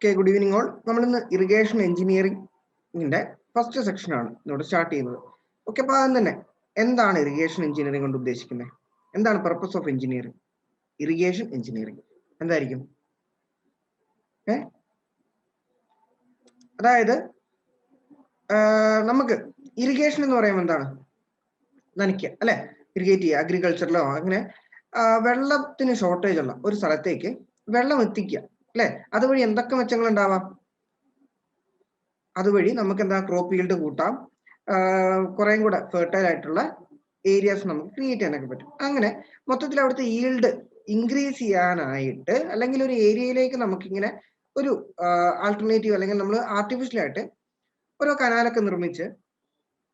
Okay, good evening all. നമ്മൾ ഇന്ന് irrigation എഞ്ചിനീയറിംഗിന്റെ ഫസ്റ്റ് സെക്ഷൻ ആണ് ഇവിടെ സ്റ്റാർട്ട് ചെയ്യുന്നത്. ഓക്കെ, അപ്പോൾ ആദ്യം തന്നെ എന്താണ് ഇറിഗേഷൻ എഞ്ചിനീയറിംഗ് കൊണ്ട് ഉദ്ദേശിക്കുന്നത്? എന്താണ് purpose of engineering? Irrigation engineering എന്തായിരിക്കും? അതായത് നമുക്ക് ഇറിഗേഷൻ എന്ന് പറയുമ്പോൾ എന്താണ്? നനയ്ക്കുക അല്ലെ, ഇറിഗേറ്റ് ചെയ്യുക. അഗ്രികൾച്ചറിലോ അങ്ങനെ വെള്ളത്തിന് ഷോർട്ടേജ് ഉള്ള ഒരു സ്ഥലത്തേക്ക് വെള്ളം എത്തിക്കുക അല്ലെ. അതുവഴി എന്തൊക്കെ മെച്ചങ്ങൾ ഉണ്ടാവാം? അതുവഴി നമുക്ക് എന്താ ക്രോപ്പ് ഈൽഡ് കൂട്ടാം, കുറേയും കൂടെ ഫെർട്ടൈൽ ആയിട്ടുള്ള ഏരിയാസ് നമുക്ക് ക്രിയേറ്റ് ചെയ്യാനൊക്കെ പറ്റും. അങ്ങനെ മൊത്തത്തിൽ അവിടുത്തെ ഈൽഡ് ഇൻക്രീസ് ചെയ്യാനായിട്ട് അല്ലെങ്കിൽ ഒരു ഏരിയയിലേക്ക് നമുക്കിങ്ങനെ ഒരു ആൾട്ടർനേറ്റീവ് അല്ലെങ്കിൽ നമ്മൾ ആർട്ടിഫിഷ്യലായിട്ട് ഓരോ കനാലൊക്കെ നിർമ്മിച്ച്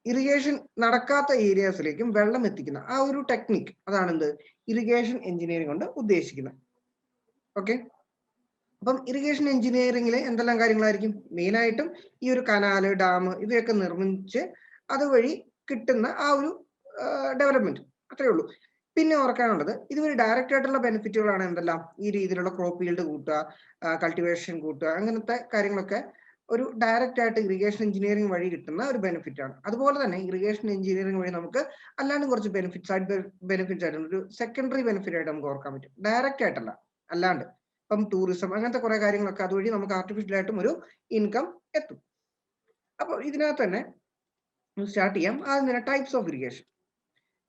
ഇറിഗേഷൻ നടക്കാത്ത ഏരിയാസിലേക്കും വെള്ളം എത്തിക്കുന്ന ആ ഒരു ടെക്നിക്ക്, അതാണ് എന്ത് ഇറിഗേഷൻ എഞ്ചിനീയറിംഗ് കൊണ്ട് ഉദ്ദേശിക്കുന്നത്. ഓക്കെ, അപ്പം ഇറിഗേഷൻ എഞ്ചിനീയറിംഗിൽ എന്തെല്ലാം കാര്യങ്ങളായിരിക്കും? മെയിനായിട്ടും ഈ ഒരു കനാല്, ഡാം ഇവയൊക്കെ നിർമ്മിച്ച് അതുവഴി കിട്ടുന്ന ആ ഒരു ഡെവലപ്മെന്റ്, അത്രേ ഉള്ളൂ. പിന്നെ ഓർക്കാനുള്ളത്, ഇതുവഴി ഡയറക്റ്റ് ആയിട്ടുള്ള ബെനിഫിറ്റുകളാണ് എന്തെല്ലാം? ഈ രീതിയിലുള്ള ക്രോപ്പ് ഈൽഡ് കൂട്ടുക, കൾട്ടിവേഷൻ കൂട്ടുക, അങ്ങനത്തെ കാര്യങ്ങളൊക്കെ ഒരു ഡയറക്റ്റ് ആയിട്ട് ഇറിഗേഷൻ എഞ്ചിനീയറിംഗ് വഴി കിട്ടുന്ന ഒരു ബെനിഫിറ്റ് ആണ്. അതുപോലെ തന്നെ ഇറിഗേഷൻ എഞ്ചിനീയറിംഗ് വഴി നമുക്ക് അല്ലാണ്ട് കുറച്ച് ബെനിഫിറ്റ്, സൈഡ് ബെനിഫിറ്റ്സ് ആയിട്ട് ഒരു സെക്കൻഡറി ബെനിഫിറ്റ് ആയിട്ട് നമുക്ക് ഓർക്കാൻ പറ്റും. ഡയറക്റ്റ് ആയിട്ടല്ല, അല്ലാണ്ട് ഇപ്പം ടൂറിസം അങ്ങനത്തെ കുറെ കാര്യങ്ങളൊക്കെ അതുവഴി നമുക്ക് ആർട്ടിഫിഷ്യൽ ആയിട്ടും ഒരു ഇൻകം എത്തും. അപ്പോൾ ഇതിനകത്ത് തന്നെ സ്റ്റാർട്ട് ചെയ്യാം. ആദ്യം തന്നെ ടൈപ്സ് ഓഫ് ഇറിഗേഷൻ.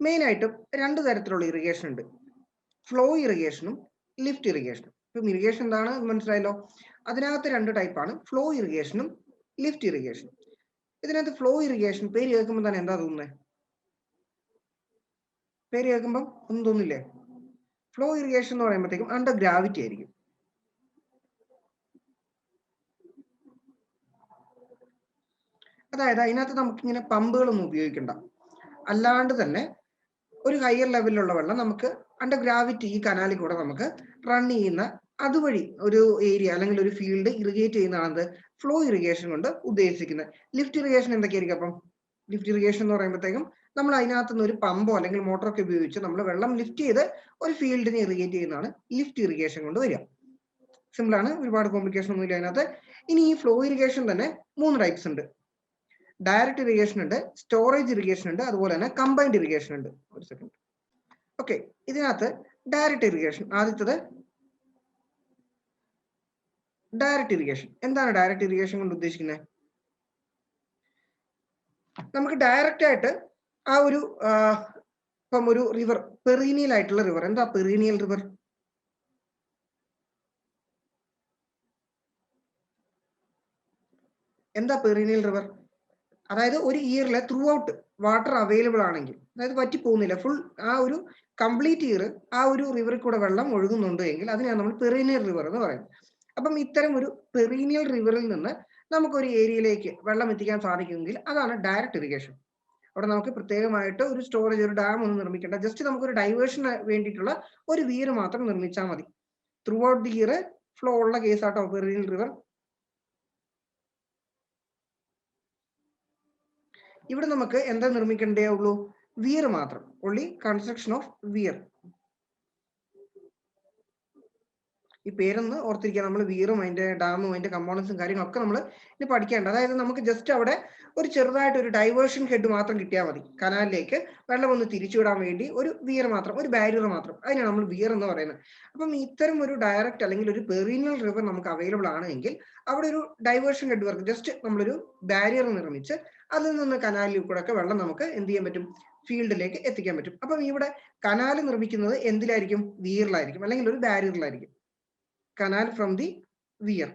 മെയിൻ ആയിട്ടും രണ്ട് തരത്തിലുള്ള ഇറിഗേഷൻ ഉണ്ട്, ഫ്ലോ ഇറിഗേഷനും ലിഫ്റ്റ് ഇറിഗേഷനും. ഇപ്പം ഇറിഗേഷൻ എന്താണ് മനസ്സിലായല്ലോ. അതിനകത്ത് രണ്ട് ടൈപ്പാണ്, ഫ്ലോ ഇറിഗേഷനും ലിഫ്റ്റ് ഇറിഗേഷനും. ഇതിനകത്ത് ഫ്ലോ ഇറിഗേഷൻ പേര് കേൾക്കുമ്പോൾ തന്നെ എന്താ തോന്നുന്നത്? പേര് കേൾക്കുമ്പോൾ ഒന്നും തോന്നില്ലേ? ഫ്ലോ ഇറിഗേഷൻ എന്ന് പറയുമ്പോഴത്തേക്കും അണ്ടർ ഗ്രാവിറ്റി ആയിരിക്കും. അതായത് അതിനകത്ത് നമുക്കിങ്ങനെ പമ്പുകളൊന്നും ഉപയോഗിക്കണ്ട, അല്ലാണ്ട് തന്നെ ഒരു ഹയർ ലെവലിലുള്ള വെള്ളം നമുക്ക് അണ്ടർ ഗ്രാവിറ്റി ഈ കനാലിൽ കൂടെ നമുക്ക് റൺ ചെയ്യുന്ന, അതുവഴി ഒരു ഏരിയ അല്ലെങ്കിൽ ഒരു ഫീൽഡ് ഇറിഗേറ്റ് ചെയ്യുന്നതാണ് ഫ്ലോ ഇറിഗേഷൻ കൊണ്ട് ഉദ്ദേശിക്കുന്നത്. ലിഫ്റ്റ് ഇറിഗേഷൻ എന്തൊക്കെയായിരിക്കും? അപ്പം ലിഫ്റ്റ് ഇറിഗേഷൻ എന്ന് പറയുമ്പോഴത്തേക്കും നമ്മൾ അതിനകത്തുനിന്ന് ഒരു പമ്പോ അല്ലെങ്കിൽ മോട്ടറൊക്കെ ഉപയോഗിച്ച് നമ്മൾ വെള്ളം ലിഫ്റ്റ് ചെയ്ത് ഒരു ഫീൽഡിനെ ഇറിഗേറ്റ് ചെയ്യുന്നതാണ് ലിഫ്റ്റ് ഇറിഗേഷൻ കൊണ്ട് വരിക. സിമ്പിൾ ആണ്, ഒരുപാട് കോംപ്ലിക്കേഷൻ ഒന്നും ഇല്ല അതിനകത്ത്. ഇനി ഈ ഫ്ലോ ഇറിഗേഷൻ തന്നെ 3 ടൈപ്സ് ഉണ്ട്. ഡയറക്റ്റ് ഇറിഗേഷൻ ഉണ്ട്, സ്റ്റോറേജ് ഇറിഗേഷൻ ഉണ്ട്, അതുപോലെ തന്നെ കമ്പൈൻഡ് ഇറിഗേഷൻ ഉണ്ട്. ഒരു സെക്കൻഡ്. ഓക്കെ, ഇതിനകത്ത് ഡയറക്റ്റ് ഇറിഗേഷൻ, ആദ്യത്തത് ഡയറക്റ്റ് ഇറിഗേഷൻ. എന്താണ് ഡയറക്റ്റ് ഇറിഗേഷൻ കൊണ്ട് ഉദ്ദേശിക്കുന്നത്? നമുക്ക് ഡയറക്റ്റ് ആയിട്ട് ആ ഒരു ഇപ്പം ഒരു റിവർ, പെറീനിയൽ ആയിട്ടുള്ള റിവർ. എന്താ പെറീനിയൽ റിവർ? എന്താ പെറീനിയൽ റിവർ? അതായത് ഒരു ഇയറിലെ ത്രൂ ഔട്ട് വാട്ടർ അവൈലബിൾ ആണെങ്കിൽ, അതായത് പറ്റി പോകുന്നില്ല, ഫുൾ ആ ഒരു കംപ്ലീറ്റ് ഇയർ ആ ഒരു റിവറിൽ കൂടെ വെള്ളം ഒഴുകുന്നുണ്ട് എങ്കിൽ അതിനാണ് നമ്മൾ പെറീനിയൽ റിവർ എന്ന് പറയുന്നത്. അപ്പം ഇത്തരം ഒരു പെറീനിയൽ റിവറിൽ നിന്ന് നമുക്കൊരു ഏരിയയിലേക്ക് വെള്ളം എത്തിക്കാൻ സാധിക്കുമെങ്കിൽ അതാണ് ഡയറക്റ്റ് ഇറിഗേഷൻ. അവിടെ നമുക്ക് പ്രത്യേകമായിട്ട് ഒരു സ്റ്റോറേജ്, ഒരു ഡാം ഒന്നും നിർമ്മിക്കേണ്ട, ജസ്റ്റ് നമുക്കൊരു ഡൈവേഷന് വേണ്ടിയിട്ടുള്ള ഒരു വീര് മാത്രം നിർമ്മിച്ചാൽ മതി. Through out the year flow ഉള്ള കേസാട്ടോ പെറീനിയൽ റിവർ. ഇവിടെ നമുക്ക് എന്താ നിർമ്മിക്കേണ്ടേ ഉള്ളൂ? വിയർ മാത്രം, ഓൺലി കൺസ്ട്രക്ഷൻ ഓഫ് വിയർ. ഈ പേരൊന്ന് ഓർത്തിരിക്കുക. നമ്മൾ വിയറും അതിന്റെ ഡാമും അതിന്റെ കമ്പോണൻസും കാര്യങ്ങളൊക്കെ നമ്മൾ ഇനി പഠിക്കേണ്ട. അതായത് നമുക്ക് ജസ്റ്റ് അവിടെ ഒരു ചെറുതായിട്ട് ഒരു ഡൈവേർഷൻ ഹെഡ് മാത്രം കിട്ടിയാൽ മതി, കനാലിലേക്ക് വെള്ളം ഒന്ന് തിരിച്ചുവിടാൻ വേണ്ടി ഒരു വിയർ മാത്രം, ഒരു ബാരിയർ മാത്രം. അതിനാണ് നമ്മൾ വിയർ എന്ന് പറയുന്നത്. അപ്പം ഇത്തരം ഒരു ഡയറക്റ്റ് അല്ലെങ്കിൽ ഒരു പെറീനിയൽ റിവർ നമുക്ക് അവൈലബിൾ ആണെങ്കിൽ അവിടെ ഒരു ഡൈവേർഷൻ ഹെഡ് വർക്ക്, ജസ്റ്റ് നമ്മളൊരു ബാരിയർ നിർമ്മിച്ച് അതിൽ നിന്ന് കനാലിൽ കൂടെ ഒക്കെ വെള്ളം നമുക്ക് എന്ത് ചെയ്യാൻ പറ്റും? ഫീൽഡിലേക്ക് എത്തിക്കാൻ പറ്റും. അപ്പം ഇവിടെ കനാൽ നിർമ്മിക്കുന്നത് എന്തിലായിരിക്കും? വിയറിലായിരിക്കും അല്ലെങ്കിൽ ഒരു ബാരിയറിലായിരിക്കും. Canal from the weir.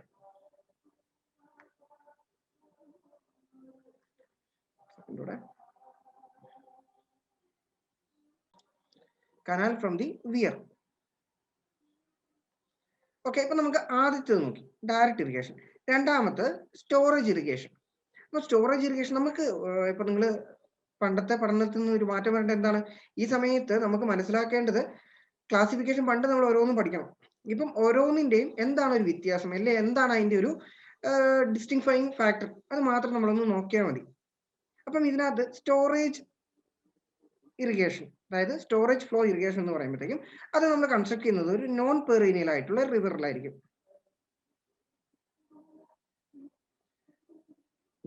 Canal from the weir. Okay, ഇപ്പൊ നമുക്ക് ആദ്യത്തേത് നോക്കി, ഡയറക്റ്റ് ഇറിഗേഷൻ. രണ്ടാമത്തെ സ്റ്റോറേജ് ഇറിഗേഷൻ. അപ്പൊ സ്റ്റോറേജ് ഇറിഗേഷൻ നമുക്ക് ഇപ്പൊ നിങ്ങൾ പണ്ടത്തെ പഠനത്തിൽ നിന്ന് ഒരു മാറ്റം വരേണ്ടത് എന്താണ്? ഈ സമയത്ത് നമുക്ക് മനസ്സിലാക്കേണ്ടത് ക്ലാസിഫിക്കേഷൻ പണ്ട് നമ്മൾ ഓരോന്നും പഠിക്കണം. ഇപ്പം ഓരോന്നിന്റെയും എന്താണ് ഒരു വ്യത്യാസം, അല്ലെ എന്താണ് അതിന്റെ ഒരു ഡിസ്റ്റിങ്ഫൈങ് ഫാക്ടർ, അത് മാത്രം നമ്മളൊന്ന് നോക്കിയാൽ മതി. അപ്പം ഇതിനകത്ത് സ്റ്റോറേജ് ഇറിഗേഷൻ, അതായത് സ്റ്റോറേജ് ഫ്ലോ ഇറിഗേഷൻ എന്ന് പറയുമ്പോഴത്തേക്കും അത് നമ്മൾ കൺസ്ട്രക്ട് ചെയ്യുന്നത് ഒരു നോൺ പെറീനിയൽ ആയിട്ടുള്ള റിവറിലായിരിക്കും.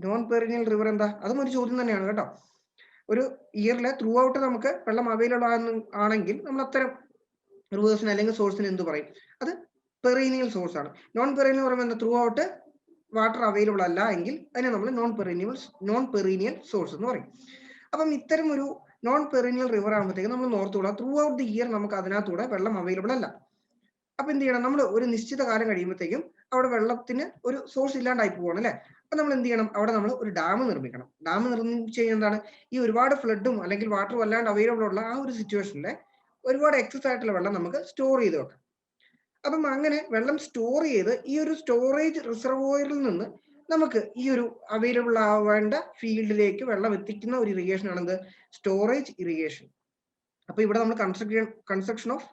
നോൺ പെരിനിയൽ റിവർ എന്താ? അതും ഒരു ചോദ്യം തന്നെയാണ് കേട്ടോ. ഒരു ഇയറിലെ ത്രൂ ഔട്ട് നമുക്ക് വെള്ളം അവൈലബിൾ ആണെങ്കിൽ നമ്മൾ അത്തരം റിവേഴ്സിന് അല്ലെങ്കിൽ സോഴ്സിന് എന്ത് പറയും? അത് പെരീനിയൽ സോഴ്സ് ആണ്. നോൺ പെരീനിയൽ പറയുമ്പോൾ എന്താ? ത്രൂ ഔട്ട് വാട്ടർ അവൈലബിൾ അല്ല എങ്കിൽ അതിനെ നമ്മൾ നോൺ പെരീനിയൽ സോഴ്സ് എന്ന് പറയും. അപ്പം ഇത്തരം ഒരു നോൺ പെരീനിയൽ റിവർ ആകുമ്പോഴത്തേക്ക് നമ്മൾ ഓർത്തുകൂടാ ത്രൂ ഔട്ട് ദി ഇയർ നമുക്ക് അതിനകത്തൂടെ വെള്ളം അവൈലബിൾ അല്ല. അപ്പൊ എന്ത് ചെയ്യണം? നമ്മൾ ഒരു നിശ്ചിത കാലം കഴിയുമ്പോഴത്തേക്കും അവിടെ വെള്ളത്തിന് ഒരു സോഴ്സ് ഇല്ലാണ്ടായി പോവാണ് അല്ലെ? അപ്പൊ നമ്മൾ എന്ത് ചെയ്യണം? അവിടെ നമ്മൾ ഒരു ഡാം നിർമ്മിക്കണം. ഡാം നിർമ്മിച്ച് കഴിഞ്ഞാൽ എന്താണ്? ഈ ഒരുപാട് ഫ്ലഡും അല്ലെങ്കിൽ വാട്ടർ വല്ലാണ്ട് അവൈലബിൾ ഉള്ള ആ ഒരു സിറ്റുവേഷനിലെ ഒരുപാട് എക്സസ് ആയിട്ടുള്ള വെള്ളം നമുക്ക് സ്റ്റോർ ചെയ്ത് വെക്കാം. അപ്പം അങ്ങനെ വെള്ളം സ്റ്റോർ ചെയ്ത് ഈ ഒരു സ്റ്റോറേജ് റിസർവോയറിൽ നിന്ന് നമുക്ക് ഈ ഒരു അവൈലബിൾ ആവേണ്ട ഫീൽഡിലേക്ക് വെള്ളം എത്തിക്കുന്ന ഒരു ഇറിഗേഷൻ ആണെന്ത്? Storage irrigation. അപ്പൊ ഇവിടെ നമ്മൾ കൺസ്ട്രക്ഷൻ ഓഫ്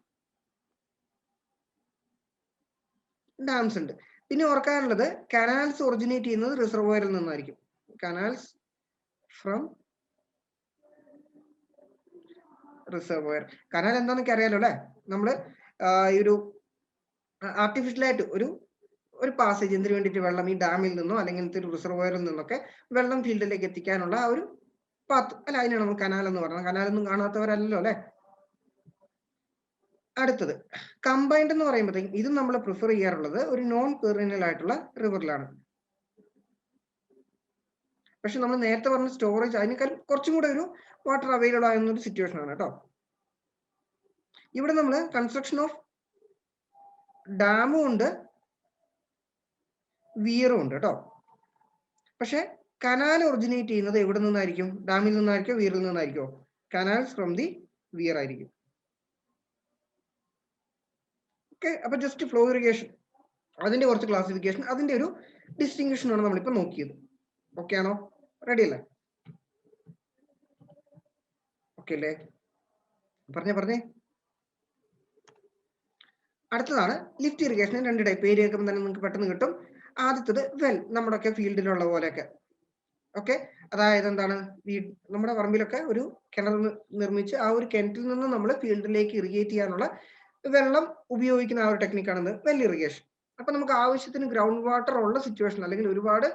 ഡാംസ് ഉണ്ട്. പിന്നെ ഓർക്കാനുള്ളത് കനാൽസ് ഒറിജിനേറ്റ് ചെയ്യുന്നത് റിസർവോയറിൽ നിന്നായിരിക്കും. Canals from reservoir. കനാൽ എന്താണെന്നൊക്കെ അറിയാലോ അല്ലെ? നമ്മള് ഈ ഒരു ആർട്ടിഫിഷ്യലായിട്ട് ഒരു പാസേജ് എന്തിനു വേണ്ടിയിട്ട്? വെള്ളം ഈ ഡാമിൽ നിന്നോ അല്ലെങ്കിൽ ഇങ്ങനത്തെ ഒരു റിസർവോയറിൽ നിന്നൊക്കെ വെള്ളം ഫീൽഡിലേക്ക് എത്തിക്കാനുള്ള ആ ഒരു പാത്ത് അല്ല, അതിനാണ് നമ്മൾ കനാൽ എന്ന് പറയുന്നത്. കനാലൊന്നും കാണാത്തവരല്ലോ അല്ലെ? അടുത്തത് കമ്പൈൻഡ് എന്ന് പറയുമ്പോഴത്തേക്കും ഇതും നമ്മൾ പ്രിഫർ ചെയ്യാറുള്ളത് ഒരു നോൺ പെറിനിയൽ ആയിട്ടുള്ള റിവറിലാണ്. പക്ഷെ നമ്മൾ നേരത്തെ പറഞ്ഞ സ്റ്റോറേജ് അതിനേക്കാൾ കുറച്ചും കൂടെ ഒരു വാട്ടർ അവൈലബിൾ ആകുന്ന ഒരു സിറ്റുവേഷൻ ആണ് കേട്ടോ. ഇവിടെ നമ്മൾ കൺസ്ട്രക്ഷൻ ഓഫ് ഡാമും ഉണ്ട്, വിയറും ഉണ്ട് കേട്ടോ. പക്ഷെ കനാൽ ഒറിജിനേറ്റ് ചെയ്യുന്നത് എവിടെ നിന്നായിരിക്കും? ഡാമിൽ നിന്നായിരിക്കോ വിയറിൽ നിന്നായിരിക്കോ? കനാൽസ് ഫ്രം ദി വിയർ ആയിരിക്കും. ഓക്കെ, അപ്പൊ ജസ്റ്റ് ഫ്ലോ ഇറിഗേഷൻ അതിന്റെ കുറച്ച് ക്ലാസിഫിക്കേഷൻ, അതിന്റെ ഒരു ഡിസ്റ്റിങ്ഷൻ ആണ് നമ്മളിപ്പോ നോക്കിയത്. ഓക്കെ ആണോ? റെഡി അല്ലേ? ഓക്കെ അല്ലേ? പറഞ്ഞേ. അടുത്തതാണ് ലിഫ്റ്റ് ഇറിഗേഷൻ. രണ്ട് ടൈപ്പ്. പേര് കേൾക്കുമ്പോൾ തന്നെ നിങ്ങൾക്ക് പെട്ടെന്ന് കിട്ടും. ആദ്യത്തത് വെൽ, നമ്മുടെയൊക്കെ ഫീൽഡിലുള്ള പോലെയൊക്കെ. ഓക്കെ, അതായത് എന്താണ്? നമ്മുടെ പറമ്പിലൊക്കെ ഒരു കിണർ നിർമ്മിച്ച് ആ ഒരു കിണറ്റിൽ നിന്ന് നമ്മൾ ഫീൽഡിലേക്ക് ഇറിഗേറ്റ് ചെയ്യാനുള്ള വെള്ളം ഉപയോഗിക്കുന്ന ആ ഒരു ടെക്നിക്കാണ് വെൽ ഇറിഗേഷൻ. അപ്പൊ നമുക്ക് ആവശ്യത്തിന് ഗ്രൗണ്ട് വാട്ടർ ഉള്ള സിറ്റുവേഷൻ അല്ലെങ്കിൽ ഒരുപാട്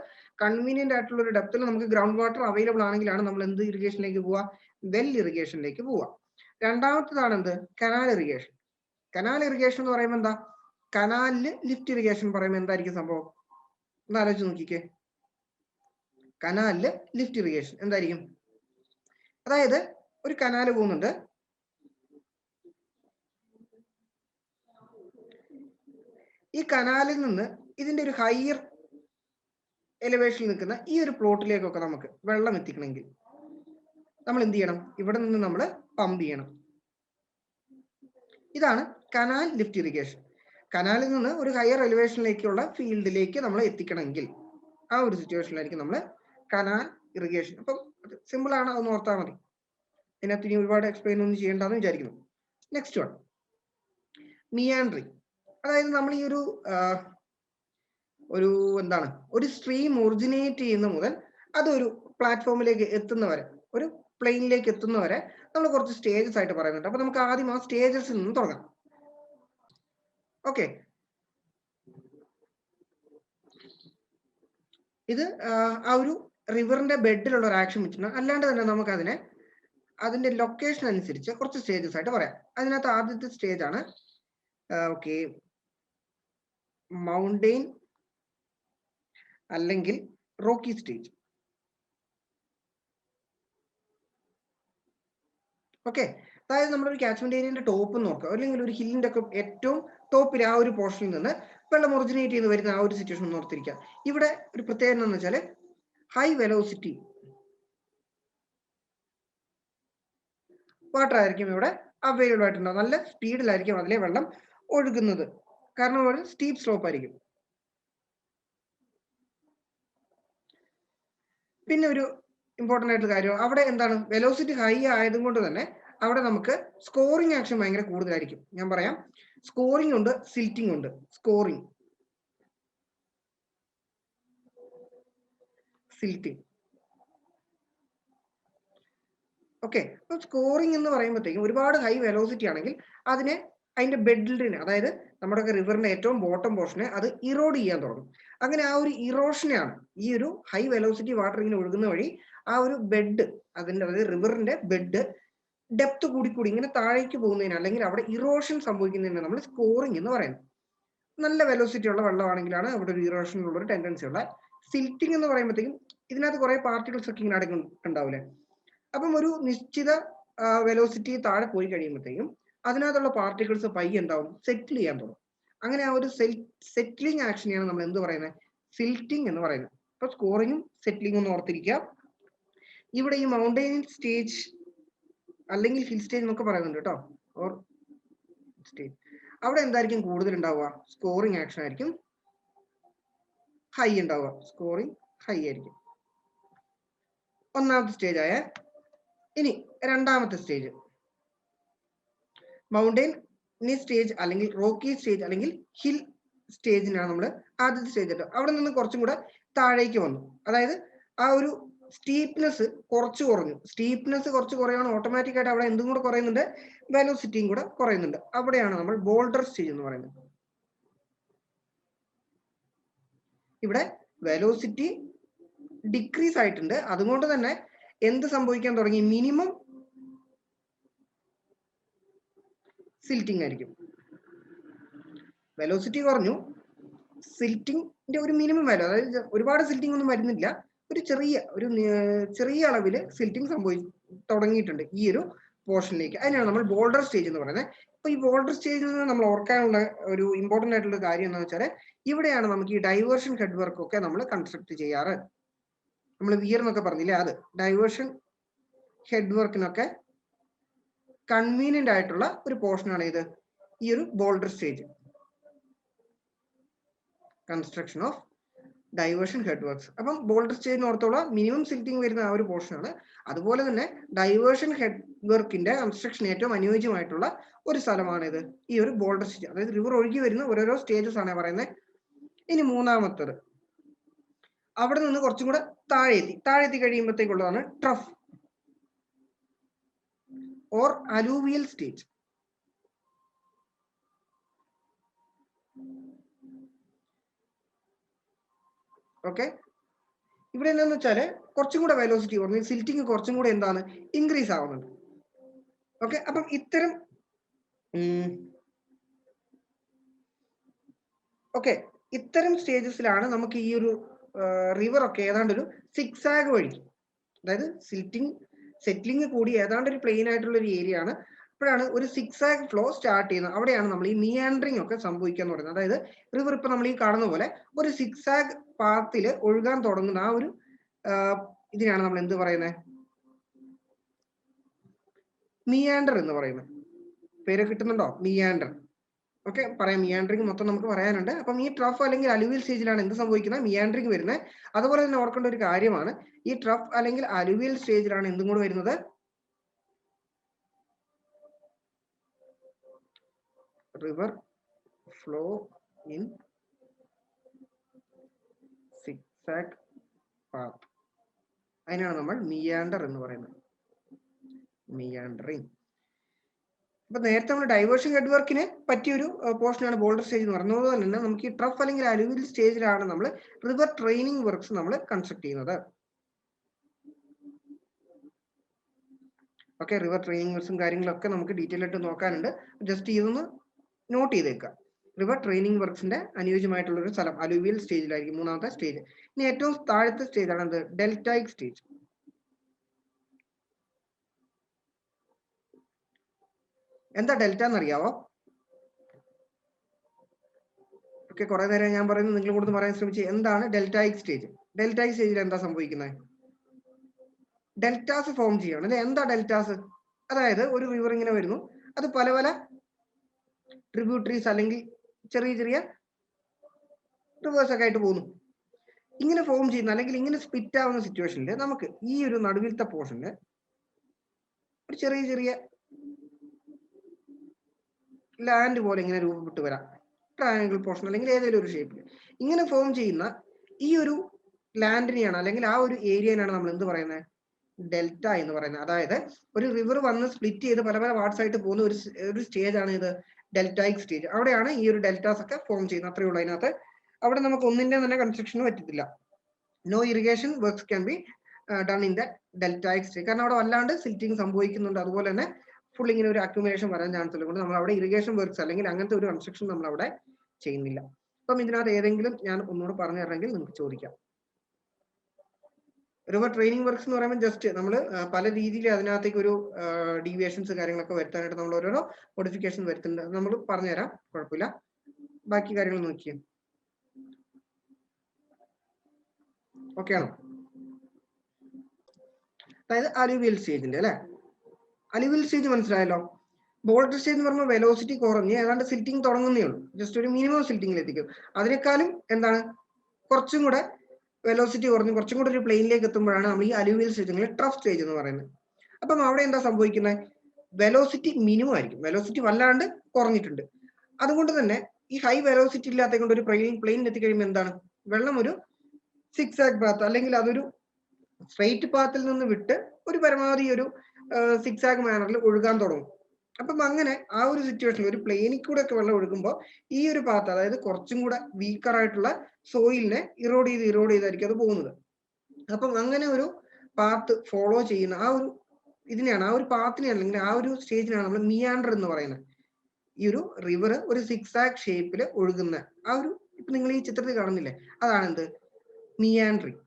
കൺവീനിയന്റ് ആയിട്ടുള്ള ഒരു ഡെപ്തിൽ നമുക്ക് ഗ്രൗണ്ട് വാട്ടർ അവൈലബിൾ ആണെങ്കിലാണ് നമ്മൾ എന്ത് ഇറിഗേഷനിലേക്ക് പോവുക? വെൽ ഇറിഗേഷനിലേക്ക് പോവുക. രണ്ടാമത്തതാണ് എന്ത്? Canal irrigation. കനാൽ ഇറിഗേഷൻ എന്ന് പറയുമ്പോൾ എന്താ? കനാലില് ലിഫ്റ്റ് ഇറിഗേഷൻ പറയുമ്പോൾ എന്തായിരിക്കും സംഭവം? ഒന്ന് ആലോചിച്ച് നോക്കിക്കേ. കനാലില് ലിഫ്റ്റ് ഇറിഗേഷൻ എന്തായിരിക്കും? അതായത് ഒരു കനാല് പോകുന്നുണ്ട്, ഈ കനാലിൽ നിന്ന് ഇതിന്റെ ഒരു ഹയർ എലിവേഷനിൽ നിൽക്കുന്ന ഈ ഒരു പ്ലോട്ടിലേക്കൊക്കെ നമുക്ക് വെള്ളം എത്തിക്കണമെങ്കിൽ നമ്മൾ എന്ത് ചെയ്യണം? ഇവിടെ നിന്ന് നമ്മൾ പമ്പ് ചെയ്യണം. ഇതാണ് കനാൽ ലിഫ്റ്റ് ഇറിഗേഷൻ. കനാലിൽ നിന്ന് ഒരു ഹയർ എലിവേഷനിലേക്കുള്ള ഫീൽഡിലേക്ക് നമ്മൾ എത്തിക്കണമെങ്കിൽ ആ ഒരു സിറ്റുവേഷനിലായിരിക്കും നമ്മൾ കനാൽ ഇറിഗേഷൻ. അപ്പം സിമ്പിൾ ആണ്, അതൊന്ന് ഓർത്താൽ മതി. ഇതിനകത്ത് ഇനി ഒരുപാട് എക്സ്പ്ലെയിൻ ഒന്നും ചെയ്യേണ്ടെന്ന് വിചാരിക്കുന്നു. Next one, meandering. അതായത് നമ്മൾ ഈ എന്താണ്, ഒരു സ്ട്രീം ഒറിജിനേറ്റ് ചെയ്യുന്ന മുതൽ അതൊരു പ്ലാറ്റ്ഫോമിലേക്ക് എത്തുന്നവരെ, ഒരു പ്ലെയിനിലേക്ക് എത്തുന്നവരെ നമ്മൾ കുറച്ച് സ്റ്റേജസ് ആയിട്ട് പറയുന്നുണ്ട്. അപ്പൊ നമുക്ക് ആദ്യം ആ സ്റ്റേജസിൽ നിന്ന് തുടങ്ങാം. ഓക്കെ, ഇത് ആ ഒരു റിവറിന്റെ ബെഡിലുള്ള ഒരു ആക്ഷൻ വെച്ചിട്ടുണ്ട്. അല്ലാണ്ട് തന്നെ നമുക്ക് അതിന്റെ ലൊക്കേഷൻ അനുസരിച്ച് കുറച്ച് സ്റ്റേജസ് ആയിട്ട് പറയാം. അതിനകത്ത് ആദ്യത്തെ സ്റ്റേജ് ആണ് ഓക്കെ മൗണ്ടെയിൻ അല്ലെങ്കിൽ റോക്കി സ്റ്റേജ്. ഓക്കെ, അതായത് നമ്മളൊരു കാച്ച്മെന്റ് ഏരിയന്റെ ടോപ്പ് നോക്കുക, അല്ലെങ്കിൽ ഒരു ഹില്ലിന്റെ ഒക്കെ ഏറ്റവും ടോപ്പിൽ ആ ഒരു പോർഷനിൽ നിന്ന് വെള്ളം ഒറിജിനേറ്റ് ചെയ്ത് വരുന്ന ആ ഒരു സിറ്റുവേഷൻ ഒന്ന് ഓർത്തിരിക്കുക. ഇവിടെ ഒരു പ്രത്യേകത എന്ന് വെച്ചാൽ ഹൈ വെലോസിറ്റി വാട്ടർ ആയിരിക്കും ഇവിടെ അവൈലബിൾ ആയിട്ടുണ്ടാവും. നല്ല സ്പീഡിലായിരിക്കും അതിലെ വെള്ളം ഒഴുകുന്നത്, കാരണം ഒരു സ്റ്റീപ്പ് സ്ലോപ്പ് ആയിരിക്കും. പിന്നെ ഒരു ഇമ്പോർട്ടന്റ് ആയിട്ടുള്ള കാര്യം, അവിടെ എന്താണ്, വെലോസിറ്റി ഹൈ ആയതും കൊണ്ട് തന്നെ അവിടെ നമുക്ക് സ്കോറിംഗ് ആക്ഷൻ ഭയങ്കര കൂടുതലായിരിക്കും. ഞാൻ പറയാം, സ്കോറിംഗ് ഉണ്ട്, സിൽറ്റിംഗ് ഉണ്ട്. Scoring, silting. ഓക്കെ, അപ്പൊ സ്കോറിംഗ് എന്ന് പറയുമ്പോഴത്തേക്കും ഒരുപാട് ഹൈ വെലോസിറ്റി ആണെങ്കിൽ അതിനെ അതിന്റെ ബെഡിനെ, അതായത് നമ്മുടെ റിവറിന്റെ ഏറ്റവും ബോട്ടം പോർഷനെ അത് ഇറോഡ് ചെയ്യാൻ തുടങ്ങും. അങ്ങനെ ആ ഒരു ഇറോഷനെയാണ് ഈ ഒരു ഹൈ വെലോസിറ്റി വാട്ടർ ഇങ്ങനെ ഒഴുകുന്ന വഴി ആ ഒരു ബെഡ്, അതിന്റെ അതായത് റിവറിന്റെ ബെഡ് ഡെപ്ത് കൂടി ഇങ്ങനെ താഴേക്ക് പോകുന്നതിന്, അല്ലെങ്കിൽ അവിടെ ഇറോഷൻ സംഭവിക്കുന്നതിന് നമ്മൾ സ്കോറിംഗ് എന്ന് പറയുന്നത്. നല്ല വെലോസിറ്റി ഉള്ള വെള്ളമാണെങ്കിലാണ് അവിടെ ഒരു ഇറോഷനുള്ള ഒരു ടെൻഡൻസി ഉള്ള. സിൽറ്റിംഗ് എന്ന് പറയുമ്പോഴത്തേക്കും ഇതിനകത്ത് കുറെ പാർട്ടിക്കിൾസ് ഒക്കെ ഇങ്ങനെ അടങ്ങിണ്ടാവില്ലേ. അപ്പം ഒരു നിശ്ചിത വെലോസിറ്റി താഴെ പോയി കഴിയുമ്പോഴത്തേക്കും അതിനകത്തുള്ള പാർട്ടിക്കിൾസ് പയ്യെ എന്താവും, സെറ്റിൽ ചെയ്യാൻ തുടങ്ങും. അങ്ങനെ ആ ഒരു സെറ്റിലിംഗ് ആക്ഷനെയാണ് നമ്മൾ എന്ത് പറയുന്നത്, സിൽറ്റിംഗ് എന്ന് പറയുന്നത്. അപ്പൊ സ്കോറിങ്ങും സെറ്റിലിംഗും ഒന്ന് ഓർത്തിരിക്കുക. ഇവിടെ ഈ മൗണ്ടെയിൻ സ്റ്റേജ് അല്ലെങ്കിൽ ഹിൽ സ്റ്റേജ് എന്നൊക്കെ പറയുന്നുണ്ട് കേട്ടോ, ഓർ സ്റ്റേജ്. അവിടെ എന്തായിരിക്കും കൂടുതൽ ഉണ്ടാവുക, സ്കോറിംഗ് ആക്ഷൻ ആയിരിക്കും ഹൈ ഉണ്ടാവുക, സ്കോറിംഗ് ഹൈ ആയിരിക്കും. ഒന്നാമത്തെ സ്റ്റേജ് ആയ. ഇനി രണ്ടാമത്തെ സ്റ്റേജ് മൗണ്ടെയിൻ സ്റ്റേജ് അല്ലെങ്കിൽ റോക്കി സ്റ്റേജ് അല്ലെങ്കിൽ ഹിൽ സ്റ്റേജിനാണ് നമ്മൾ ആദ്യത്തെ സ്റ്റേജ് കേട്ടോ. അവിടെ നിന്ന് കുറച്ചും കൂടെ താഴേക്ക് വന്നു, അതായത് ആ ഒരു സ്റ്റീപ്നെസ് കുറച്ച് കുറഞ്ഞു. സ്റ്റീപ്നെസ് കുറച്ച് കുറയാണ് ഓട്ടോമാറ്റിക് ആയിട്ട് അവിടെ എന്തും കൂടെ കുറയുന്നുണ്ട്, വെലോസിറ്റിയും കൂടെ കുറയുന്നുണ്ട്. അവിടെയാണ് നമ്മൾ ബോൾഡർ സ്റ്റേജ് എന്ന് പറയുന്നത്. ഇവിടെ വെലോസിറ്റി ഡിക്രീസ് ആയിട്ടുണ്ട്, അതുകൊണ്ട് തന്നെ എന്ത് സംഭവിക്കാൻ തുടങ്ങി, മിനിമം സിൽറ്റിംഗ് ആയിരിക്കും. വെലോസിറ്റി കുറഞ്ഞു, സിൽറ്റിംഗിന്റെ ഒരു മിനിമം വാല്യൂ, അതായത് ഒരുപാട് സിൽറ്റിംഗ് ഒന്നും വരുന്നില്ല, ഒരു ചെറിയ അളവിൽ സിൽറ്റിംഗ് തുടങ്ങിയിട്ടുണ്ട് ഈ ഒരു പോർഷനിലേക്ക്. അതിനാണ് നമ്മൾ ബോൾഡർ സ്റ്റേജ് എന്ന് പറയുന്നത്. അപ്പൊ ഈ ബോൾഡർ സ്റ്റേജിൽ നിന്ന് നമ്മൾ ഓർക്കാനുള്ള ഒരു ഇമ്പോർട്ടന്റ് ആയിട്ടുള്ള കാര്യം എന്താണെന്ന് വെച്ചാൽ, ഇവിടെയാണ് നമുക്ക് ഈ ഡൈവേർഷൻ ഹെഡ് വർക്ക് ഒക്കെ നമ്മൾ കൺസ്ട്രക്ട് ചെയ്യാറ്. നമ്മൾ വിയർ എന്നൊക്കെ പറഞ്ഞില്ലേ, അത് ഡൈവേർഷൻ ഹെഡ് വർക്കിനൊക്കെ കൺവീനിയന്റ് ആയിട്ടുള്ള ഒരു പോർഷനാണ് ഇത്, ഈ ഒരു boulder stage. Construction of diversion head works. അപ്പം ബോൾഡർ സ്റ്റേജിന് ഓർത്തോളം മിനിമം സിൽറ്റിംഗ് വരുന്ന ആ ഒരു പോർഷനാണ്. അതുപോലെ തന്നെ ഡൈവേർഷൻ ഹെഡ് വർക്കിന്റെ കൺസ്ട്രക്ഷൻ ഏറ്റവും അനുയോജ്യമായിട്ടുള്ള ഒരു സ്ഥലമാണ് ഇത്, ഈ ഒരു ബോൾഡർ സ്റ്റേജ്. അതായത് റിവർ ഒഴുകി വരുന്ന ഓരോരോ സ്റ്റേജസ് ആണ് പറയുന്നത്. ഇനി മൂന്നാമത്തത്, അവിടെ നിന്ന് കുറച്ചും കൂടെ താഴെത്തി കഴിയുമ്പോഴത്തേക്കുള്ളതാണ് trough or alluvial stage. Okay, ഇവിടെ എന്താന്ന് വെച്ചാല് കുറച്ചും കൂടെ വെലോസിറ്റി കുറഞ്ഞ് സിൽറ്റിംഗ് കുറച്ചും കൂടെ എന്താണ്, ഇൻക്രീസ് ആവുന്നുണ്ട്. ഓക്കെ, അപ്പം ഇത്തരം ഇത്തരം സ്റ്റേജസിലാണ് നമുക്ക് ഈ ഒരു റിവർ ഒക്കെ ഏതാണ്ട് ഒരു സിക്സാഗ് വഴി, അതായത് സെറ്റിലിംഗ് കൂടി ഏതാണ്ട് ഒരു പ്ലെയിൻ ആയിട്ടുള്ള ഒരു ഏരിയ ആണ്. അപ്പോഴാണ് ഒരു സിക്സാഗ് ഫ്ലോ സ്റ്റാർട്ട് ചെയ്യുന്നത്. അവിടെയാണ് നമ്മൾ ഈ മിയാൻഡറിങ് ഒക്കെ സംഭവിക്കാൻ തുടങ്ങുന്നത്. അതായത് റിവർ ഇപ്പൊ നമ്മൾ ഈ കാണുന്ന പോലെ ഒരു സിക്സാഗ് പാത്തിൽ ഒഴുകാൻ തുടങ്ങുന്ന ആ ഒരു ഇതിനാണ് നമ്മൾ എന്ത് പറയുന്നത്, മിയാൻഡർ എന്ന് പറയുന്നത്. പേര് കിട്ടുന്നുണ്ടോ, മിയാൻഡർ. ഓക്കെ, പറയാം. മിയാൻഡറിങ് മൊത്തം നമുക്ക് പറയാനുണ്ട്. അപ്പം ഈ ട്രഫ് അല്ലെങ്കിൽ അലുവിയൽ സ്റ്റേജിലാണ് എന്ത് സംഭവിക്കുന്നത്, മിയാൻഡറിങ് വരുന്നത്. അതുപോലെ തന്നെ ഓർക്കേണ്ട ഒരു കാര്യമാണ്, ഈ ട്രഫ് അല്ലെങ്കിൽ അലുവിയൽ സ്റ്റേജിലാണ് എന്തും കൂടെ വരുന്നത്, river flow in zigzag path. അതിനാണ് നമ്മൾ മിയാൻഡർ എന്ന് പറയുന്നത്, മിയാൻഡറിങ്. അപ്പൊ നേരത്തെ നമ്മൾ ഡൈവേർഷൻ ഹെഡ് വർക്കിന് പറ്റിയൊരു പോർഷനാണ് ബോൾഡർ സ്റ്റേജ് എന്ന് പറയുന്നത്. അതുപോലെ തന്നെ നമുക്ക് ഈ ട്രഫ് അല്ലെങ്കിൽ അലുവിയൽ സ്റ്റേജിലാണ് നമ്മൾ റിവർ ട്രെയിനിങ് വർക്ക്സ് നമ്മൾ കൺസ്ട്രക്ട് ചെയ്യുന്നത്. ഓക്കെ, റിവർ ട്രെയിനിങ് വർക്ക്സും കാര്യങ്ങളൊക്കെ നമുക്ക് ഡീറ്റെയിൽ ആയിട്ട് നോക്കാനുണ്ട്. ജസ്റ്റ് ഇതൊന്ന് നോട്ട് ചെയ്തേക്കുക. റിവർ ട്രെയിനിങ് വർക്ക്സിന്റെ അനുയോജ്യമായിട്ടുള്ള ഒരു സ്ഥലം അലുവിയൽ സ്റ്റേജിലായിരിക്കും, മൂന്നാമത്തെ സ്റ്റേജ്. ഇനി ഏറ്റവും താഴത്തെ സ്റ്റേജ് ആണ് എന്ത്, ഡെൽറ്റൈക് സ്റ്റേജ്. എന്താ ഡെൽറ്റ എന്നറിയാവോ? ഓക്കെ, കുറെ നേരം ഞാൻ പറയുന്നത് നിങ്ങൾ കൂടുതൽ പറയാൻ ശ്രമിച്ചു. എന്താണ് ഡെൽറ്റൈക് സ്റ്റേജ്? ഡെൽറ്റൈക് സ്റ്റേജിൽ എന്താ സംഭവിക്കുന്നത്, ഡെൽറ്റാസ് ഫോം ചെയ്യണം അല്ലെ. എന്താ ഡെൽറ്റാസ്? അതായത് ഒരു റിവർ ഇങ്ങനെ വരുന്നു, അത് പല പല ട്രിബ്യൂട്ടറീസ് അല്ലെങ്കിൽ ചെറിയ ചെറിയ റിവേഴ്സ് ഒക്കെ ആയിട്ട് പോകുന്നു. ഇങ്ങനെ ഫോം ചെയ്യുന്ന അല്ലെങ്കിൽ ഇങ്ങനെ സ്പ്ലിറ്റ് ആവുന്ന സിറ്റുവേഷനിൽ നമുക്ക് ഈ ഒരു നടുവിലത്തെ പോർഷനിൽ ഒരു ചെറിയ ചെറിയ ലാൻഡ് പോലെ ഇങ്ങനെ രൂപപ്പെട്ട് വരാം, ട്രയാങ്കിൾ പോർഷൻ അല്ലെങ്കിൽ ഏതെങ്കിലും ഒരു ഷേപ്പിൽ ഇങ്ങനെ ഫോം ചെയ്യുന്ന ഈ ഒരു ലാൻഡിനെയാണ് അല്ലെങ്കിൽ ആ ഒരു ഏരിയനാണ് നമ്മൾ എന്ത് പറയുന്നത്, ഡെൽറ്റ എന്ന് പറയുന്നത്. അതായത് ഒരു റിവർ വന്ന് സ്പ്ലിറ്റ് ചെയ്ത് പല പല പാർട്സ് ആയിട്ട് പോകുന്ന ഒരു സ്റ്റേജ് ആണ് ഇത് ഡെൽറ്റായിക് സ്റ്റേജ്. അവിടെയാണ് ഈ ഒരു ഡെൽറ്റാസ് ഒക്കെ ഫോം ചെയ്യുന്നത്. അത്രയേ ഉള്ളൂ അതിനകത്ത്. അവിടെ നമുക്ക് ഒന്നിന്റെ തന്നെ കൺസ്ട്രക്ഷൻ പറ്റത്തില്ല. No irrigation works can be done in the deltaic stage. കാരണം അവിടെ വല്ലാണ്ട് സിൽറ്റിങ് സംഭവിക്കുന്നുണ്ട്. അതുപോലെ തന്നെ ഫുൾ ഇങ്ങനെ ഒരു അക്യുമുലേഷൻ വരാൻ ചാൻസ് ഉള്ളത് കൊണ്ട് നമ്മൾ അവിടെ ഇറിഗേഷൻ വർക്ക്സ് അല്ലെങ്കിൽ അങ്ങനത്തെ ഒരു കൺസ്ട്രക്ഷൻ നമ്മൾ അവിടെ ചെയ്യുന്നില്ല. അപ്പം ഇതിനകത്ത് ഏതെങ്കിലും ഞാൻ ഒന്നുകൂടെ പറഞ്ഞു തരണമെങ്കിൽ നിങ്ങൾക്ക് ചോദിക്കാം. റിവർ ട്രെയിനിങ് വർക്ക്സ് എന്ന് പറയുമ്പോൾ ജസ്റ്റ് നമ്മൾ പല രീതിയിൽ അതിനകത്തേക്ക് ഒരു ഡീവിയേഷൻസ് കാര്യങ്ങളൊക്കെ വരുത്താനായിട്ട് നമ്മൾ ഓരോരോ മോഡിഫിക്കേഷൻ വരുത്തുന്നുണ്ട്. നമ്മൾ പറഞ്ഞുതരാം, കുഴപ്പമില്ല. ബാക്കി കാര്യങ്ങൾ നോക്കിയേ. ഓക്കെ ആണോ? അതായത് അലുവിയൽ സ്റ്റേജിന്റെ അല്ലെ, അലുവിയൽ സ്റ്റേജ് മനസ്സിലായല്ലോ. ബോൾഡർ സ്റ്റേജ് എന്ന് പറയുമ്പോൾ വെലോസിറ്റി കുറഞ്ഞ് ഏതാണ്ട് സിൽറ്റിംഗ് തുടങ്ങുന്നേ ഉള്ളൂ. ജസ്റ്റ് ഒരു മിനിമം സിൽറ്റിംഗിൽ എത്തിക്കും. അതിനേക്കാളും എന്താണ് കുറച്ചും കൂടെ വെലോസിറ്റി കുറഞ്ഞ് കുറച്ചും കൂടെ ഒരു പ്ലെയിനിലേക്ക് എത്തുമ്പോഴാണ് നമ്മൾ ഈ അലുവിയൽ സ്റ്റേജ് അല്ലെങ്കിൽ ട്രഫ് സ്റ്റേജ് എന്ന് പറയുന്നത്. അപ്പം അവിടെ എന്താ സംഭവിക്കുന്നത്? വെലോസിറ്റി മിനിമം ആയിരിക്കും, വെലോസിറ്റി വല്ലാണ്ട് കുറഞ്ഞിട്ടുണ്ട്. അതുകൊണ്ട് തന്നെ ഈ ഹൈ വെലോസിറ്റി ഇല്ലാത്ത കൊണ്ട് ഒരു പ്ലെയിനിൽ എത്തിക്കഴിയുമ്പോൾ എന്താണ്, വെള്ളം ഒരു സിക്സാക് പാത്ത് അല്ലെങ്കിൽ അതൊരു സ്ട്രെയിറ്റ് പാത്തിൽ നിന്ന് വിട്ട് ഒരു പരമാവധി ഒരു സിക്സാക് മാനറിൽ ഒഴുകാൻ തുടങ്ങും. അപ്പം അങ്ങനെ ആ ഒരു സിറ്റുവേഷനിൽ ഒരു പ്ലെയിനിൽ കൂടെ ഒക്കെ വെള്ളം ഒഴുകുമ്പോൾ ഈ ഒരു പാത്ത്, അതായത് കുറച്ചും കൂടെ വീക്കർ ആയിട്ടുള്ള സോയിലിനെ ഇറോഡ് ചെയ്തായിരിക്കും അത് പോകുന്നത്. അപ്പം അങ്ങനെ ഒരു പാത്ത് ഫോളോ ചെയ്യുന്ന ആ ഒരു ഇതിനെയാണ്, ആ ഒരു പാത്തിനെ അല്ലെങ്കിൽ ആ ഒരു സ്റ്റേജിനാണ് നമ്മൾ മിയാൻഡർ എന്ന് പറയുന്നത്. ഈ ഒരു റിവർ ഒരു സിക്സാക് ഷേപ്പിൽ ഒഴുകുന്ന ആ ഒരു, ഇപ്പൊ നിങ്ങൾ ഈ ചിത്രത്തിൽ കാണുന്നില്ലേ, അതാണ് എന്ത്, മിയാൻഡറിങ്.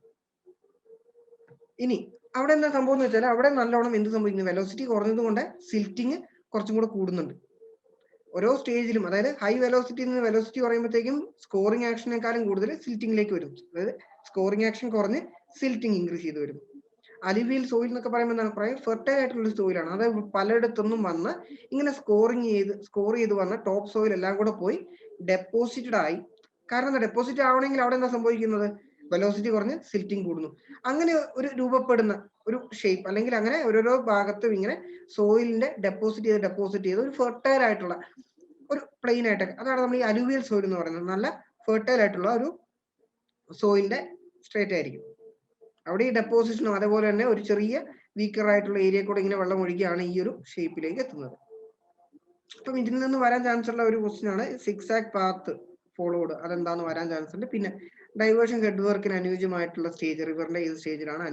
ഇനി അവിടെ എന്താ സംഭവം എന്ന് വെച്ചാൽ അവിടെ നല്ലോണം എന്ത് സംഭവിക്കുന്നു, വെലോസിറ്റി കുറഞ്ഞത് കൊണ്ട് സിൽറ്റിങ് കുറച്ചും കൂടെ കൂടുന്നുണ്ട് ഓരോ സ്റ്റേജിലും. അതായത് ഹൈ വെലോസിറ്റിയിൽ നിന്ന് വെലോസിറ്റി കുറയുമ്പോഴത്തേക്കും സ്കോറിംഗ് ആക്ഷനേക്കാളും കൂടുതൽ സിൽറ്റിംഗിലേക്ക് വരും. അതായത് സ്കോറിംഗ് ആക്ഷൻ കുറഞ്ഞ് സിൽറ്റിംഗ് ഇൻക്രീസ് ചെയ്ത് വരും. അലുവിയൽ സോയിൽ എന്നൊക്കെ പറയുമ്പോൾ എന്താണ്, കുറെ ഫെർട്ടൈൽ ആയിട്ടുള്ള സോയിലാണ്. അതായത് പലയിടത്തുനിന്നും വന്ന് ഇങ്ങനെ സ്കോർ ചെയ്ത് വന്ന ടോപ്പ് സോയിൽ എല്ലാം കൂടെ പോയി ഡെപ്പോസിറ്റഡ് ആയി. കാരണം ഡെപ്പോസിറ്റ് ആവണമെങ്കിൽ അവിടെ എന്താ സംഭവിക്കുന്നത്, വെലോസിറ്റി കുറഞ്ഞ് സിൽറ്റിംഗ് കൂടുന്നു. അങ്ങനെ ഒരു രൂപപ്പെടുന്ന ഒരു ഷേപ്പ് അല്ലെങ്കിൽ അങ്ങനെ ഓരോരോ ഭാഗത്തും ഇങ്ങനെ സോയിലിന്റെ ഡെപ്പോസിറ്റ് ചെയ്ത് ഒരു ഫെർട്ടൈൽ ആയിട്ടുള്ള ഒരു പ്ലെയിൻ ആയിട്ടൊക്കെ, അതാണ് നമ്മൾ ഈ അലുവിയൽ സോയിൽ എന്ന് പറയുന്നത്. നല്ല ഫെർട്ടൈൽ ആയിട്ടുള്ള ഒരു സോയിലിന്റെ സ്ട്രേറ്റ് ആയിരിക്കും. അവിടെ ഈ ഡെപ്പോസിഷനും അതേപോലെ തന്നെ ഒരു ചെറിയ വീക്കർ ആയിട്ടുള്ള ഏരിയ കൂടെ ഇങ്ങനെ വെള്ളം ഒഴുകിയാണ് ഈ ഒരു ഷേപ്പിലേക്ക് എത്തുന്നത്. അപ്പം ഇതിൽ നിന്ന് വരാൻ ചാൻസ് ഉള്ള ഒരു ക്വസ്റ്റ്യൻ ആണ് സിക്സാക് പാത്ത് ഫോളോഡ്, അതെന്താന്ന് വരാൻ ചാൻസ് ഉണ്ട്. പിന്നെ ഡൈവേർഷൻ ഹെഡ് വർക്കിന് അനുയോജ്യമായിട്ടുള്ള സ്റ്റേജ് റിവറിന്റെ ഏത് സ്റ്റേജിലാണ്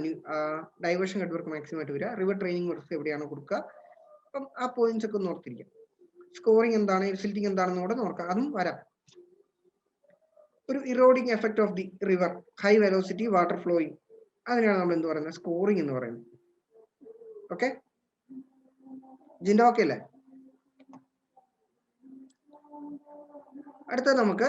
ഡൈവേർഷൻ ഹെഡ് വർക്ക് മാക്സിമം ആയിട്ട് വരിക, റിവർ ട്രെയിനിങ് വർക്ക്സ് എവിടെയാണ് കൊടുക്കുക. അപ്പം ആ പോയിന്റ്സ് ഒക്കെ ഒന്ന് ഓർത്തിരിക്കാം. സ്കോറിംഗ് എന്താണ്, സിൽറ്റിംഗ് എന്താണെന്ന് കൂടെ നോക്കാം, അതും വരാം. ഒരു eroding effect of the river, high velocity water flowing, അതിനാണ് നമ്മൾ എന്ത് പറയുന്നത്, സ്കോറിംഗ് എന്ന് പറയുന്നത്. ഓക്കെ, ജിൻഡോ ഓക്കെ അല്ലേ? അടുത്തത് നമുക്ക്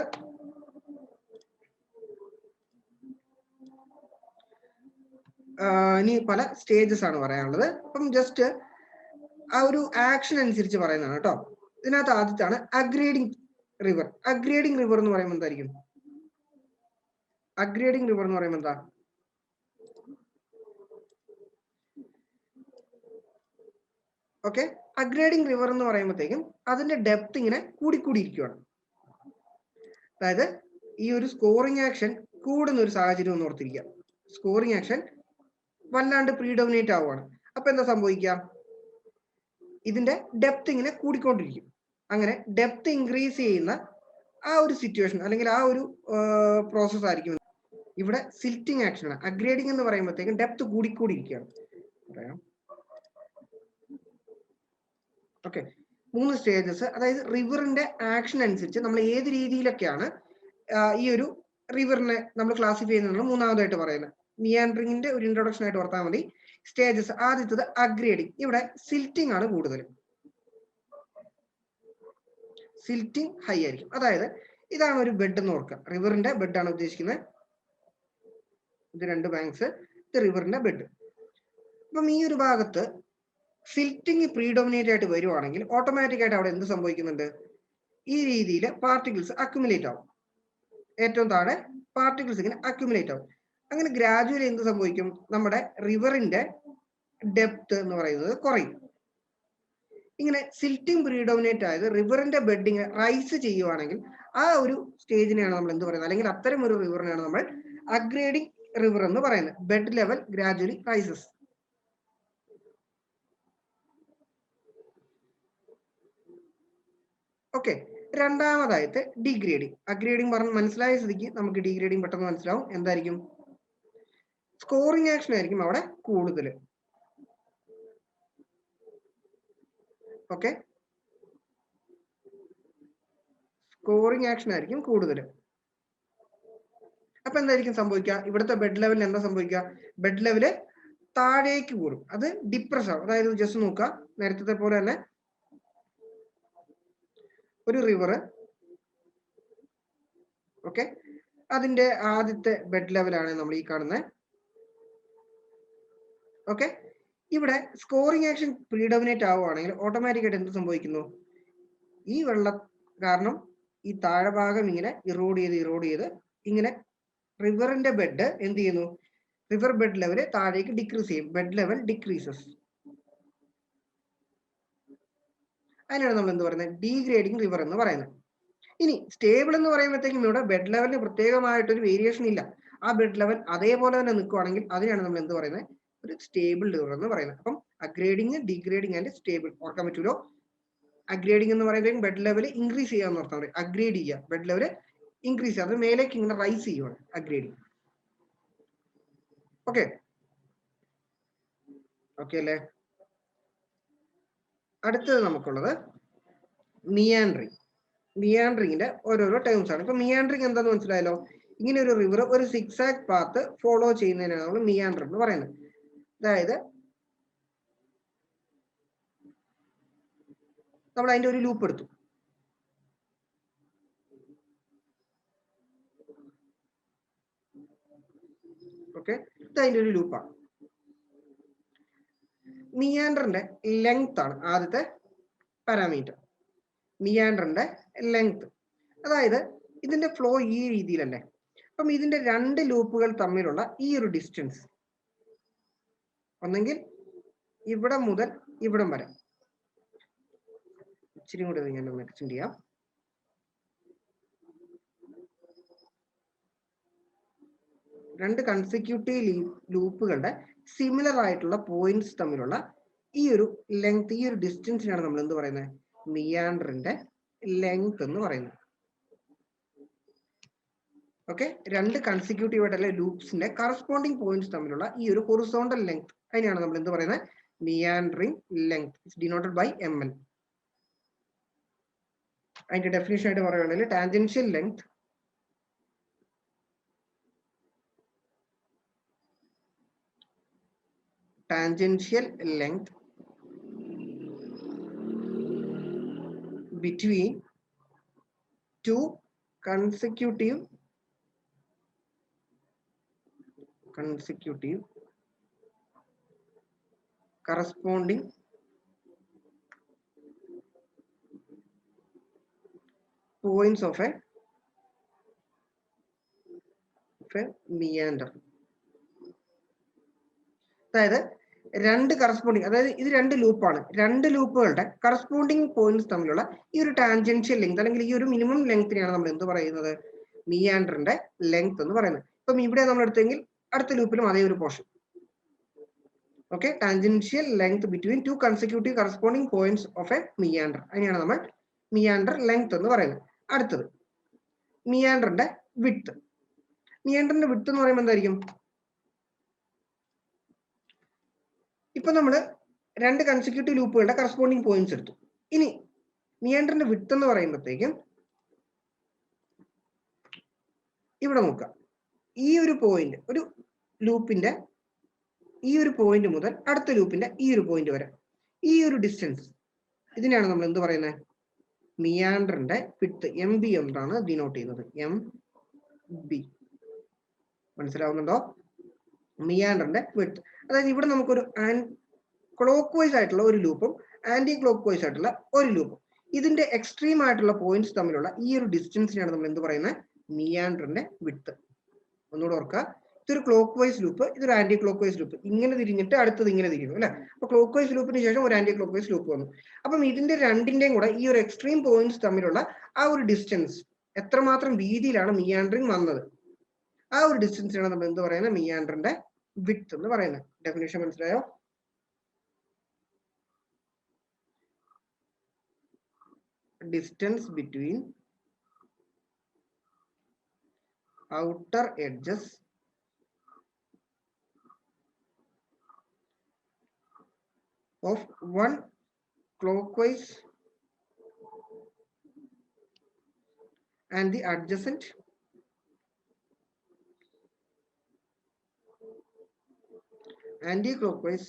ഇനി പല സ്റ്റേജസ് ആണ് പറയാനുള്ളത്. അപ്പം ജസ്റ്റ് ആ ഒരു ആക്ഷൻ അനുസരിച്ച് പറയുന്നതാണ് കേട്ടോ. ഇതിനകത്ത് ആദ്യത്താണ് അഗ്രേഡിങ് റിവർ. അഗ്രേഡിങ് റിവർ എന്ന് പറയുമ്പോൾ എന്തായിരിക്കും, അഗ്രേഡിങ് റിവർ എന്ന് പറയുമ്പോൾ എന്താ, ഓക്കെ, അഗ്രേഡിങ് റിവർ എന്ന് പറയുമ്പോഴത്തേക്കും അതിന്റെ ഡെപ്ത് ഇങ്ങനെ കൂടിക്കൂടിയിരിക്കുകയാണ്. അതായത് ഈ ഒരു സ്കോറിംഗ് ആക്ഷൻ കൂടുന്ന ഒരു സാഹചര്യം ഒന്ന് ഓർത്തിരിക്കുക. സ്കോറിംഗ് ആക്ഷൻ വല്ലാണ്ട് പ്രീഡോമിനേറ്റ് ആവുകയാണ്. അപ്പൊ എന്താ സംഭവിക്കുക, ഇതിന്റെ ഡെപ്ത് ഇങ്ങനെ കൂടിക്കൊണ്ടിരിക്കും. അങ്ങനെ ഡെപ്ത് ഇൻക്രീസ് ചെയ്യുന്ന ആ ഒരു സിറ്റുവേഷൻ അല്ലെങ്കിൽ ആ ഒരു പ്രോസസ് ആയിരിക്കും ഇവിടെ സിൽറ്റിംഗ് ആക്ഷൻ ആണ്. അഗ്രേഡിങ് എന്ന് പറയുമ്പോഴത്തേക്കും ഡെപ്ത് കൂടിക്കൂടിയിരിക്കുകയാണ്. പറയാം, ഓക്കെ, 3 സ്റ്റേജസ്. അതായത് റിവറിന്റെ ആക്ഷൻ അനുസരിച്ച് നമ്മൾ ഏത് രീതിയിലൊക്കെയാണ് ഈ ഒരു റിവറിനെ നമ്മൾ ക്ലാസിഫൈ ചെയ്യുന്നത് മൂന്നാമതായിട്ട് പറയുന്നത്. മിയാൻഡറിങ്ങിന്റെ ഒരു ഇൻട്രൊഡക്ഷൻ ആയിട്ട് ഓർത്താൽ മതി. സ്റ്റേജസ്, ആദ്യത്തത് അഗ്രേഡിങ്. ഇവിടെ സിൽറ്റിംഗ് ആണ് കൂടുതൽ, സിൽറ്റിംഗ് ഹൈ ആയിരിക്കും. അതായത് ഇതാണ് ഒരു ബെഡ് എന്ന് ഓർക്കുക, റിവറിന്റെ ബെഡ് ആണ് ഉദ്ദേശിക്കുന്നത്. ഇത് 2 ബാങ്ക്സ്, ഇത് റിവറിന്റെ ബെഡ്. അപ്പം ഈ ഒരു ഭാഗത്ത് സിൽറ്റിംഗ് പ്രീഡോമിനേറ്റ് ആയിട്ട് വരുവാണെങ്കിൽ ഓട്ടോമാറ്റിക് ആയിട്ട് അവിടെ എന്ത് സംഭവിക്കുന്നുണ്ട്, ഈ രീതിയിൽ പാർട്ടിക്കിൾസ് അക്യുമുലേറ്റ് ആവും. ഏറ്റവും താഴെ പാർട്ടിക്കിൾസ് ഇങ്ങനെ അക്യുമുലേറ്റ് ആവും. അങ്ങനെ ഗ്രാജുവലി എന്ത് സംഭവിക്കും, നമ്മുടെ റിവറിന്റെ ഡെപ്ത് എന്ന് പറയുന്നത് കുറയും. ഇങ്ങനെ സിൽറ്റിംഗ് പ്രീഡോമിനേറ്റ് ആയത് റിവറിന്റെ ബെഡിങ് റൈസ് ചെയ്യുവാണെങ്കിൽ ആ ഒരു സ്റ്റേജിനെയാണ് നമ്മൾ എന്ത് പറയുന്നത്, അല്ലെങ്കിൽ അത്തരം ഒരു റിവറിനെയാണ് നമ്മൾ അഗ്രേഡിങ് റിവർ എന്ന് പറയുന്നത്. Bed level gradually rises. Okay. രണ്ടാമതായിട്ട് ഡീഗ്രേഡിങ്. അഗ്രേഡിങ് പറഞ്ഞ് മനസ്സിലായ സ്ഥിതിക്ക് നമുക്ക് ഡീഗ്രേഡിങ് പെട്ടെന്ന് മനസ്സിലാവും. എന്തായിരിക്കും? സ്കോറിംഗ് ആക്ഷൻ ആയിരിക്കും അവിടെ കൂടുതൽ. ഓക്കെ, സ്കോറിംഗ് ആക്ഷൻ ആയിരിക്കും കൂടുതൽ. അപ്പൊ എന്തായിരിക്കും സംഭവിക്കുക? ഇവിടുത്തെ ബെഡ് ലെവലിൽ എന്താ സംഭവിക്കുക? ബെഡ് ലെവല് താഴേക്ക് കൂടും. അത് ഡിപ്രസ് ആവും. അതായത് ജസ്റ്റ് നോക്കുക, നേരത്തെ പോലെ തന്നെ ഒരു റിവർ, ഓക്കെ, അതിന്റെ ആദ്യത്തെ ബെഡ് ലെവലാണ് നമ്മൾ ഈ കാണുന്നത്. ഓക്കെ, ഇവിടെ സ്കോറിംഗ് ആക്ഷൻ പ്രീഡോമിനേറ്റ് ആവുകയാണെങ്കിൽ ഓട്ടോമാറ്റിക്കായിട്ട് എന്ത് സംഭവിക്കുന്നു? ഈ വെള്ളം കാരണം ഈ താഴെ ഭാഗം ഇങ്ങനെ ഇറോഡ് ചെയ്ത് ഇങ്ങനെ റിവറിന്റെ ബെഡ് എന്ത് ചെയ്യുന്നു? റിവർ ബെഡ് ലെവല് താഴേക്ക് ഡിക്രീസ് ചെയ്യും. Bed level decreases. അതിനാണ് നമ്മൾ എന്ത് പറയുന്നത്? ഡീഗ്രേഡിങ് റിവർ എന്ന് പറയുന്നത്. ഇനി സ്റ്റേബിൾ എന്ന് പറയുമ്പോഴത്തേക്കും ഇവിടെ ബെഡ് ലെവലിന് പ്രത്യേകമായിട്ടൊരു വേരിയേഷൻ ഇല്ല. ആ ബെഡ് ലെവൽ അതേപോലെ തന്നെ നിൽക്കുകയാണെങ്കിൽ അതിനാണ് നമ്മൾ എന്ത് പറയുന്നത്? ഒരു സ്റ്റേബിൾ റിവർ എന്ന് പറയുന്നത്. അപ്പം അഗ്രേഡിങ്, ഡീഗ്രേഡിങ് ആൻഡ് സ്റ്റേബിൾ ഓർക്കാൻ പറ്റുമല്ലോ. അഗ്രേഡിങ് എന്ന് പറയുമ്പോൾ ബെഡ് ലെവൽ ഇൻക്രീസ് ചെയ്യാന്ന് ഓർത്താൽ മതി. അഗ്രേഡ് ചെയ്യുക, ബെഡ് ലെവൽ ഇൻക്രീസ് ചെയ്യുക, അത് മേലേക്ക് ഇങ്ങനെ റൈസ് ചെയ്യുവാണ് അഗ്രേഡിങ്. ഓക്കെ, ഓക്കെ അല്ലേ? അടുത്തത് നമുക്കുള്ളത് മിയാൻഡറിങ്. മിയാൻഡറിങ്ങിന്റെ ഓരോരോ ടേംസ് ആണ്. ഇപ്പൊ മിയാൻഡറിങ് എന്താന്ന് മനസ്സിലായല്ലോ? ഇങ്ങനെ ഒരു റിവർ ഒരു സിക്സാക് പാത്ത് ഫോളോ ചെയ്യുന്നതിനാണ് നമ്മൾ മിയാൻഡർ എന്ന് പറയുന്നത്. അതായത് നമ്മൾ അതിന്റെ ഒരു ലൂപ്പ് എടുത്തു. ഓക്കെ, ഇത് അതിന്റെ ഒരു ലൂപ്പാണ്. മിയാൻഡറിന്റെ ലെങ്ത് ആണ് ആദ്യത്തെ പാരാമീറ്റർ. മിയാൻഡറിന്റെ ലെങ്ത്, അതായത് ഇതിന്റെ ഫ്ലോ ഈ രീതിയിലല്ലേ. അപ്പം ഇതിന്റെ രണ്ട് ലൂപ്പുകൾ തമ്മിലുള്ള ഈ ഒരു ഡിസ്റ്റൻസ് ഒന്നെങ്കിൽ ഇവിടെ മുതൽ ഇവിടം വരെ, ഇച്ചിരി കൂടെ ഞാൻ ഒന്ന് എക്സ്റ്റെൻഡ് ചെയ്യാം. രണ്ട് കൺസിക്യൂട്ടീവ് ലൂപ്പുകളുടെ സിമിലർ ആയിട്ടുള്ള പോയിന്റ്സ് തമ്മിലുള്ള ഈ ഒരു ലെങ്ത്, ഈ ഒരു ഡിസ്റ്റൻസിനാണ് നമ്മൾ എന്ത് പറയുന്നത്? മിയാൻഡറിന്റെ ലെങ്ത് എന്ന് പറയുന്നത്. ഓക്കെ, രണ്ട് കൺസിക്യൂട്ടീവ് ആയിട്ടുള്ള ലൂപ്സിന്റെ കറസ്പോണ്ടിങ് പോയിന്റ്സ് തമ്മിലുള്ള ഈ ഒരു ഹൊറിസോണ്ടൽ ലെങ്ത്, അതിനെയാണ് നമ്മൾ എന്ത് പറയുന്നത്? Meandering length. It's denoted by ml. അതിന്റെ ഡെഫിനിഷൻ ആയിട്ട് പറയുകയാണെങ്കിൽ tangential length between two consecutive corresponding points of a meander. അതായത് രണ്ട് കറസ്പോണ്ടിങ്, അതായത് ഇത് രണ്ട് ലൂപ്പാണ്, രണ്ട് ലൂപ്പുകളുടെ കറസ്പോണ്ടിങ് പോയിന്റ്സ് തമ്മിലുള്ള ഈ ഒരു ടാൻജൻഷ്യൽ ലെങ്ത് അല്ലെങ്കിൽ ഈ ഒരു മിനിമം ലെങ്തിനെയാണ് നമ്മൾ എന്ത് പറയുന്നത്? മിയാൻഡറിന്റെ ലെങ്ത് എന്ന് പറയുന്നത്. ഇപ്പം ഇവിടെ നമ്മൾ എടുത്തെങ്കിൽ അടുത്ത ലൂപ്പിലും അതേ ഒരു portion. Okay, tangential length between two consecutive corresponding points of A meander, അതിനെയാണ് നമ്മൾ മിയാൻഡർ ലെങ്ത് എന്ന് പറയുന്നത്. അടുത്തത് മിയാൻഡറിന്റെ വിഡ്ത്ത്. മിയാൻഡറിന്റെ വിഡ്ത്ത് എന്ന് പറയുമ്പോൾ എന്തായിരിക്കും? ഇപ്പൊ നമ്മൾ രണ്ട് കൺസിക്യൂട്ടീവ് ലൂപ്പുകളുടെ കറസ്പോണ്ടിങ് പോയിന്റ്സ് എടുത്തു. ഇനി മിയാൻഡറിന്റെ വിഡ്ത്ത് എന്ന് പറയുമ്പോഴത്തേക്കും ഇവിടെ നോക്കാം, ഈ ഒരു പോയിന്റ്, ഒരു ലൂപ്പിന്റെ ഈ ഒരു പോയിന്റ് മുതൽ അടുത്ത ലൂപ്പിന്റെ ഈ ഒരു പോയിന്റ് വരെ ഈ ഒരു ഡിസ്റ്റൻസ്, ഇതിനെയാണ് നമ്മൾ എന്ത് പറയുന്നത്? മിയാൻഡറിന്റെ വിഡ്ത്ത് MB എന്നാണ് ഡിനോട്ട് ചെയ്യുന്നത്. MB മനസ്സിലാവുന്നുണ്ടോ? മിയാൻഡറിന്റെ വിഡ്ത്ത്. അതായത് ഇവിടെ നമുക്കൊരു ക്ലോക്ക് വൈസ് ആയിട്ടുള്ള ഒരു ലൂപ്പും ആന്റി ക്ലോക്ക് വൈസ് ആയിട്ടുള്ള ഒരു ലൂപ്പും, ഇതിന്റെ എക്സ്ട്രീം ആയിട്ടുള്ള പോയിന്റ്സ് തമ്മിലുള്ള ഈ ഒരു ഡിസ്റ്റൻസിനെയാണ് നമ്മൾ എന്ത് പറയുന്നത്? മിയാൻഡറിന്റെ വിഡ്ത്ത്. ഒന്നുകൂടെ ഓർക്കുക, ഇതൊരു ക്ലോക്ക് വൈസ് ലൂപ്പ്, ഇതൊരു ആന്റി ക്ലോക്ക് വൈസ് ലൂപ്പ്. ഇങ്ങനെ തിരിഞ്ഞിട്ട് അടുത്തത് ഇങ്ങനെ തിരിഞ്ഞു അല്ലെ. അപ്പൊ ക്ലോക്ക് വൈസ് ലൂപ്പിന് ശേഷം ഒരു ആന്റി ക്ലോക്ക് വൈസ് ലൂപ്പ് വന്നു. അപ്പം ഇതിന്റെ രണ്ടിന്റെയും കൂടെ ഈ ഒരു എക്സ്ട്രീം പോയിന്റ്സ് തമ്മിലുള്ള ആ ഒരു ഡിസ്റ്റൻസ്, എത്രമാത്രം വീതിയിലാണ് മിയാൻഡറിങ് വന്നത്, ആ ഒരു ഡിസ്റ്റൻസിനാണ് നമ്മൾ എന്ത് പറയുന്നത്? മിയാൻഡറിന്റെ വിഡ്ത്ത് എന്ന് പറയുന്നത്. ഡെഫിനിഷൻ മനസ്സിലായോ? distance between outer edges of one clockwise and the adjacent anti-clockwise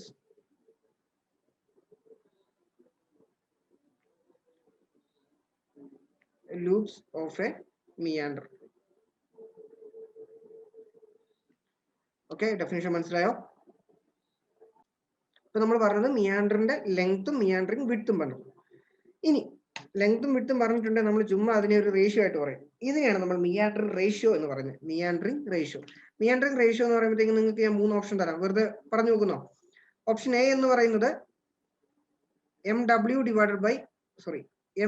loops of a meander. Okay, definition മനസ്സിലായോ? ഇപ്പൊ നമ്മൾ പറഞ്ഞത് മിയാൻഡറിന്റെ ലെങ്ത്തും മിയാൻഡറിങ് വിഡ്ത്തും പറഞ്ഞു. ഇനി ലെങ്ത്തും വിഡ്ത്തും പറഞ്ഞിട്ടുണ്ടെങ്കിൽ നമ്മൾ ചുമ്മാ അതിനെ ഒരു റേഷ്യോ ആയിട്ട് പറയും. ഇതിനെയാണ് നമ്മൾ മിയാൻഡറിങ് റേഷ്യോ എന്ന് പറയുന്നത്. മിയാൻഡറിങ് റേഷ്യോ എന്ന് പറയുമ്പോഴത്തേക്കും നിങ്ങൾക്ക് ഞാൻ 3 ഓപ്ഷൻ തരാം. വെറുതെ പറഞ്ഞു നോക്കുന്നോ? ഓപ്ഷൻ എ എന്ന് പറയുന്നത്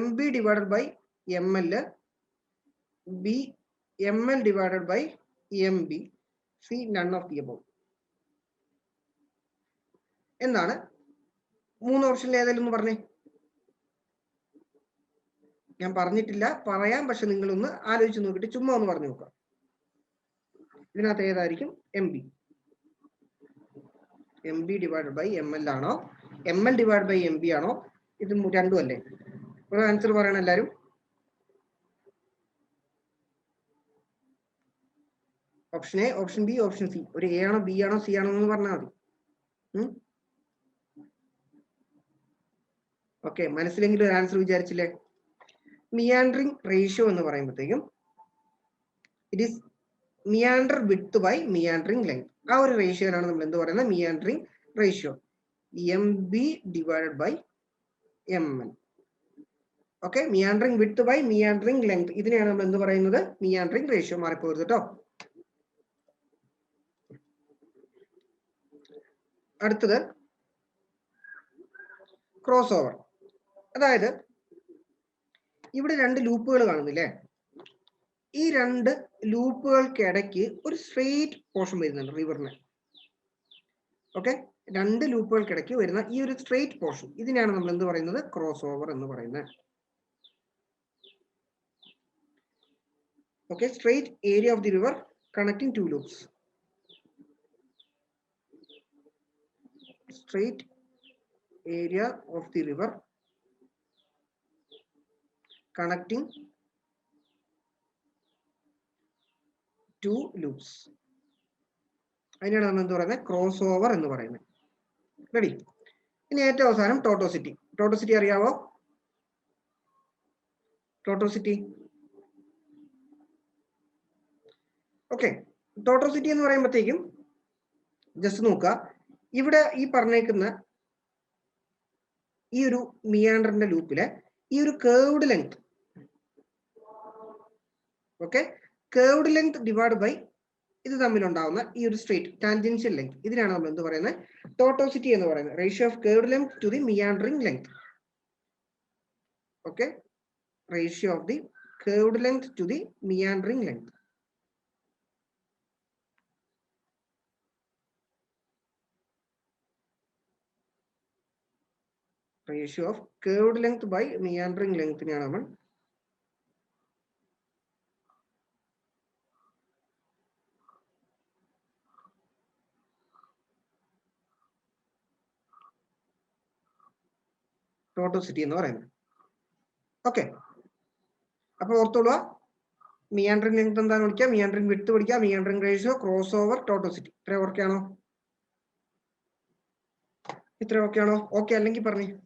MB divided by ML, B ML divided by MB, C none of the above. എന്താണ് 3 ഓപ്ഷനിൽ ഏതെങ്കിലും ഒന്ന് പറഞ്ഞേ. ഞാൻ പറഞ്ഞിട്ടില്ല, പറയാം, പക്ഷെ നിങ്ങളൊന്ന് ആലോചിച്ച് നോക്കിയിട്ട് ചുമ്മാ ഒന്ന് പറഞ്ഞു നോക്കുക. ഇതിനകത്ത് ഏതായിരിക്കും? MB divided by ML ആണോ, ML divided by MB ആണോ? ഇത് രണ്ടും അല്ലേ? ഒരു ആൻസർ പറയണം എല്ലാവരും. Option A, option B, option C. ഒരു എ ആണോ ബി ആണോ സി ആണോ എന്ന് പറഞ്ഞാൽ മതി. ഓക്കെ, മനസ്സിലെങ്കിലും ഒരു ആൻസർ വിചാരിച്ചില്ലേ? മിയാൻഡറിങ് റേഷ്യോ എന്ന് പറയുമ്പോഴത്തേക്കും it is meander width by meandering length. ആ ഒരു റേഷ്യോനാണ് നമ്മൾ എന്ത് പറയുന്നത്? Meandering ratio. MB divided by ML. Okay, meandering width by meandering length. ഇതിനെയാണ് നമ്മൾ എന്ത് പറയുന്നത്? Meandering ratio. മാറിപ്പോകരുത് കേട്ടോ. അടുത്തത് ക്രോസ് ഓവർ. അതായത് ഇവിടെ 2 ലൂപ്പുകൾ കാണുന്നില്ലേ? ഈ 2 ലൂപ്പുകൾക്കിടയ്ക്ക് ഒരു സ്ട്രെയിറ്റ് പോർഷൻ വരുന്നുണ്ട് റിവറിന്. ഓക്കെ, 2 ലൂപ്പുകൾക്കിടയ്ക്ക് വരുന്ന ഈ ഒരു സ്ട്രെയിറ്റ് പോർഷൻ, ഇതിനെയാണ് നമ്മൾ എന്ത് പറയുന്നത്? ക്രോസ് ഓവർ എന്ന് പറയുന്നത്. Okay, straight area of the river connecting 2 loops. Straight area of the river connecting 2 loops. അതിനാണ് നമ്മൾ എന്ത് പറയുന്നത്? ക്രോസ് ഓവർ എന്ന് പറയുന്നത്. റെഡി? ഇനി ഏറ്റവും അവസാനം ടോട്ടോസിറ്റി. ടോട്ടോസിറ്റി അറിയാവോ? ടോട്ടോസിറ്റി. ഓക്കെ, ടോട്ടോസിറ്റി എന്ന് പറയുമ്പോഴത്തേക്കും ജസ്റ്റ് നോക്കുക. ഇവിടെ ഈ പറഞ്ഞേക്കുന്ന ഈ ഒരു മിയാൻഡറിന്റെ ലൂപ്പിലെ ഈ ഒരു curved length, okay, curved length divide by ഇത് തമ്മിലുണ്ടാവുന്ന ഈ ഒരു സ്ട്രെയിറ്റ് ടാൻജൻഷ്യൽ ലെങ്ത്, ഇതിനാണ് നമ്മൾ എന്ത് പറയുന്നത്? ടോട്ടോസിറ്റി എന്ന് പറയുന്നത്. Ratio of curved length to the meandering length. Okay, ratio of the curved length to the meandering length. Ratio of curved length by meandering ലെങ്തിനെയാണ് നമ്മൾ ടോട്ടോസിറ്റി എന്ന് പറയുന്നത്. ഓക്കെ, അപ്പൊ ഓർത്തോളുക, മിയാൻഡറിങ് ലെങ്ത് എന്താണെന്ന് പഠിക്കുക, മിയാൻഡറിങ് വിഡ്ത്ത് പഠിക്കുക, മിയാൻഡറിങ് റേഷ്യോ, ക്രോസ് ഓവർ, ടോട്ടോസിറ്റി. ഇത്ര okay ആണോ? ഓക്കെ അല്ലെങ്കിൽ പറഞ്ഞു.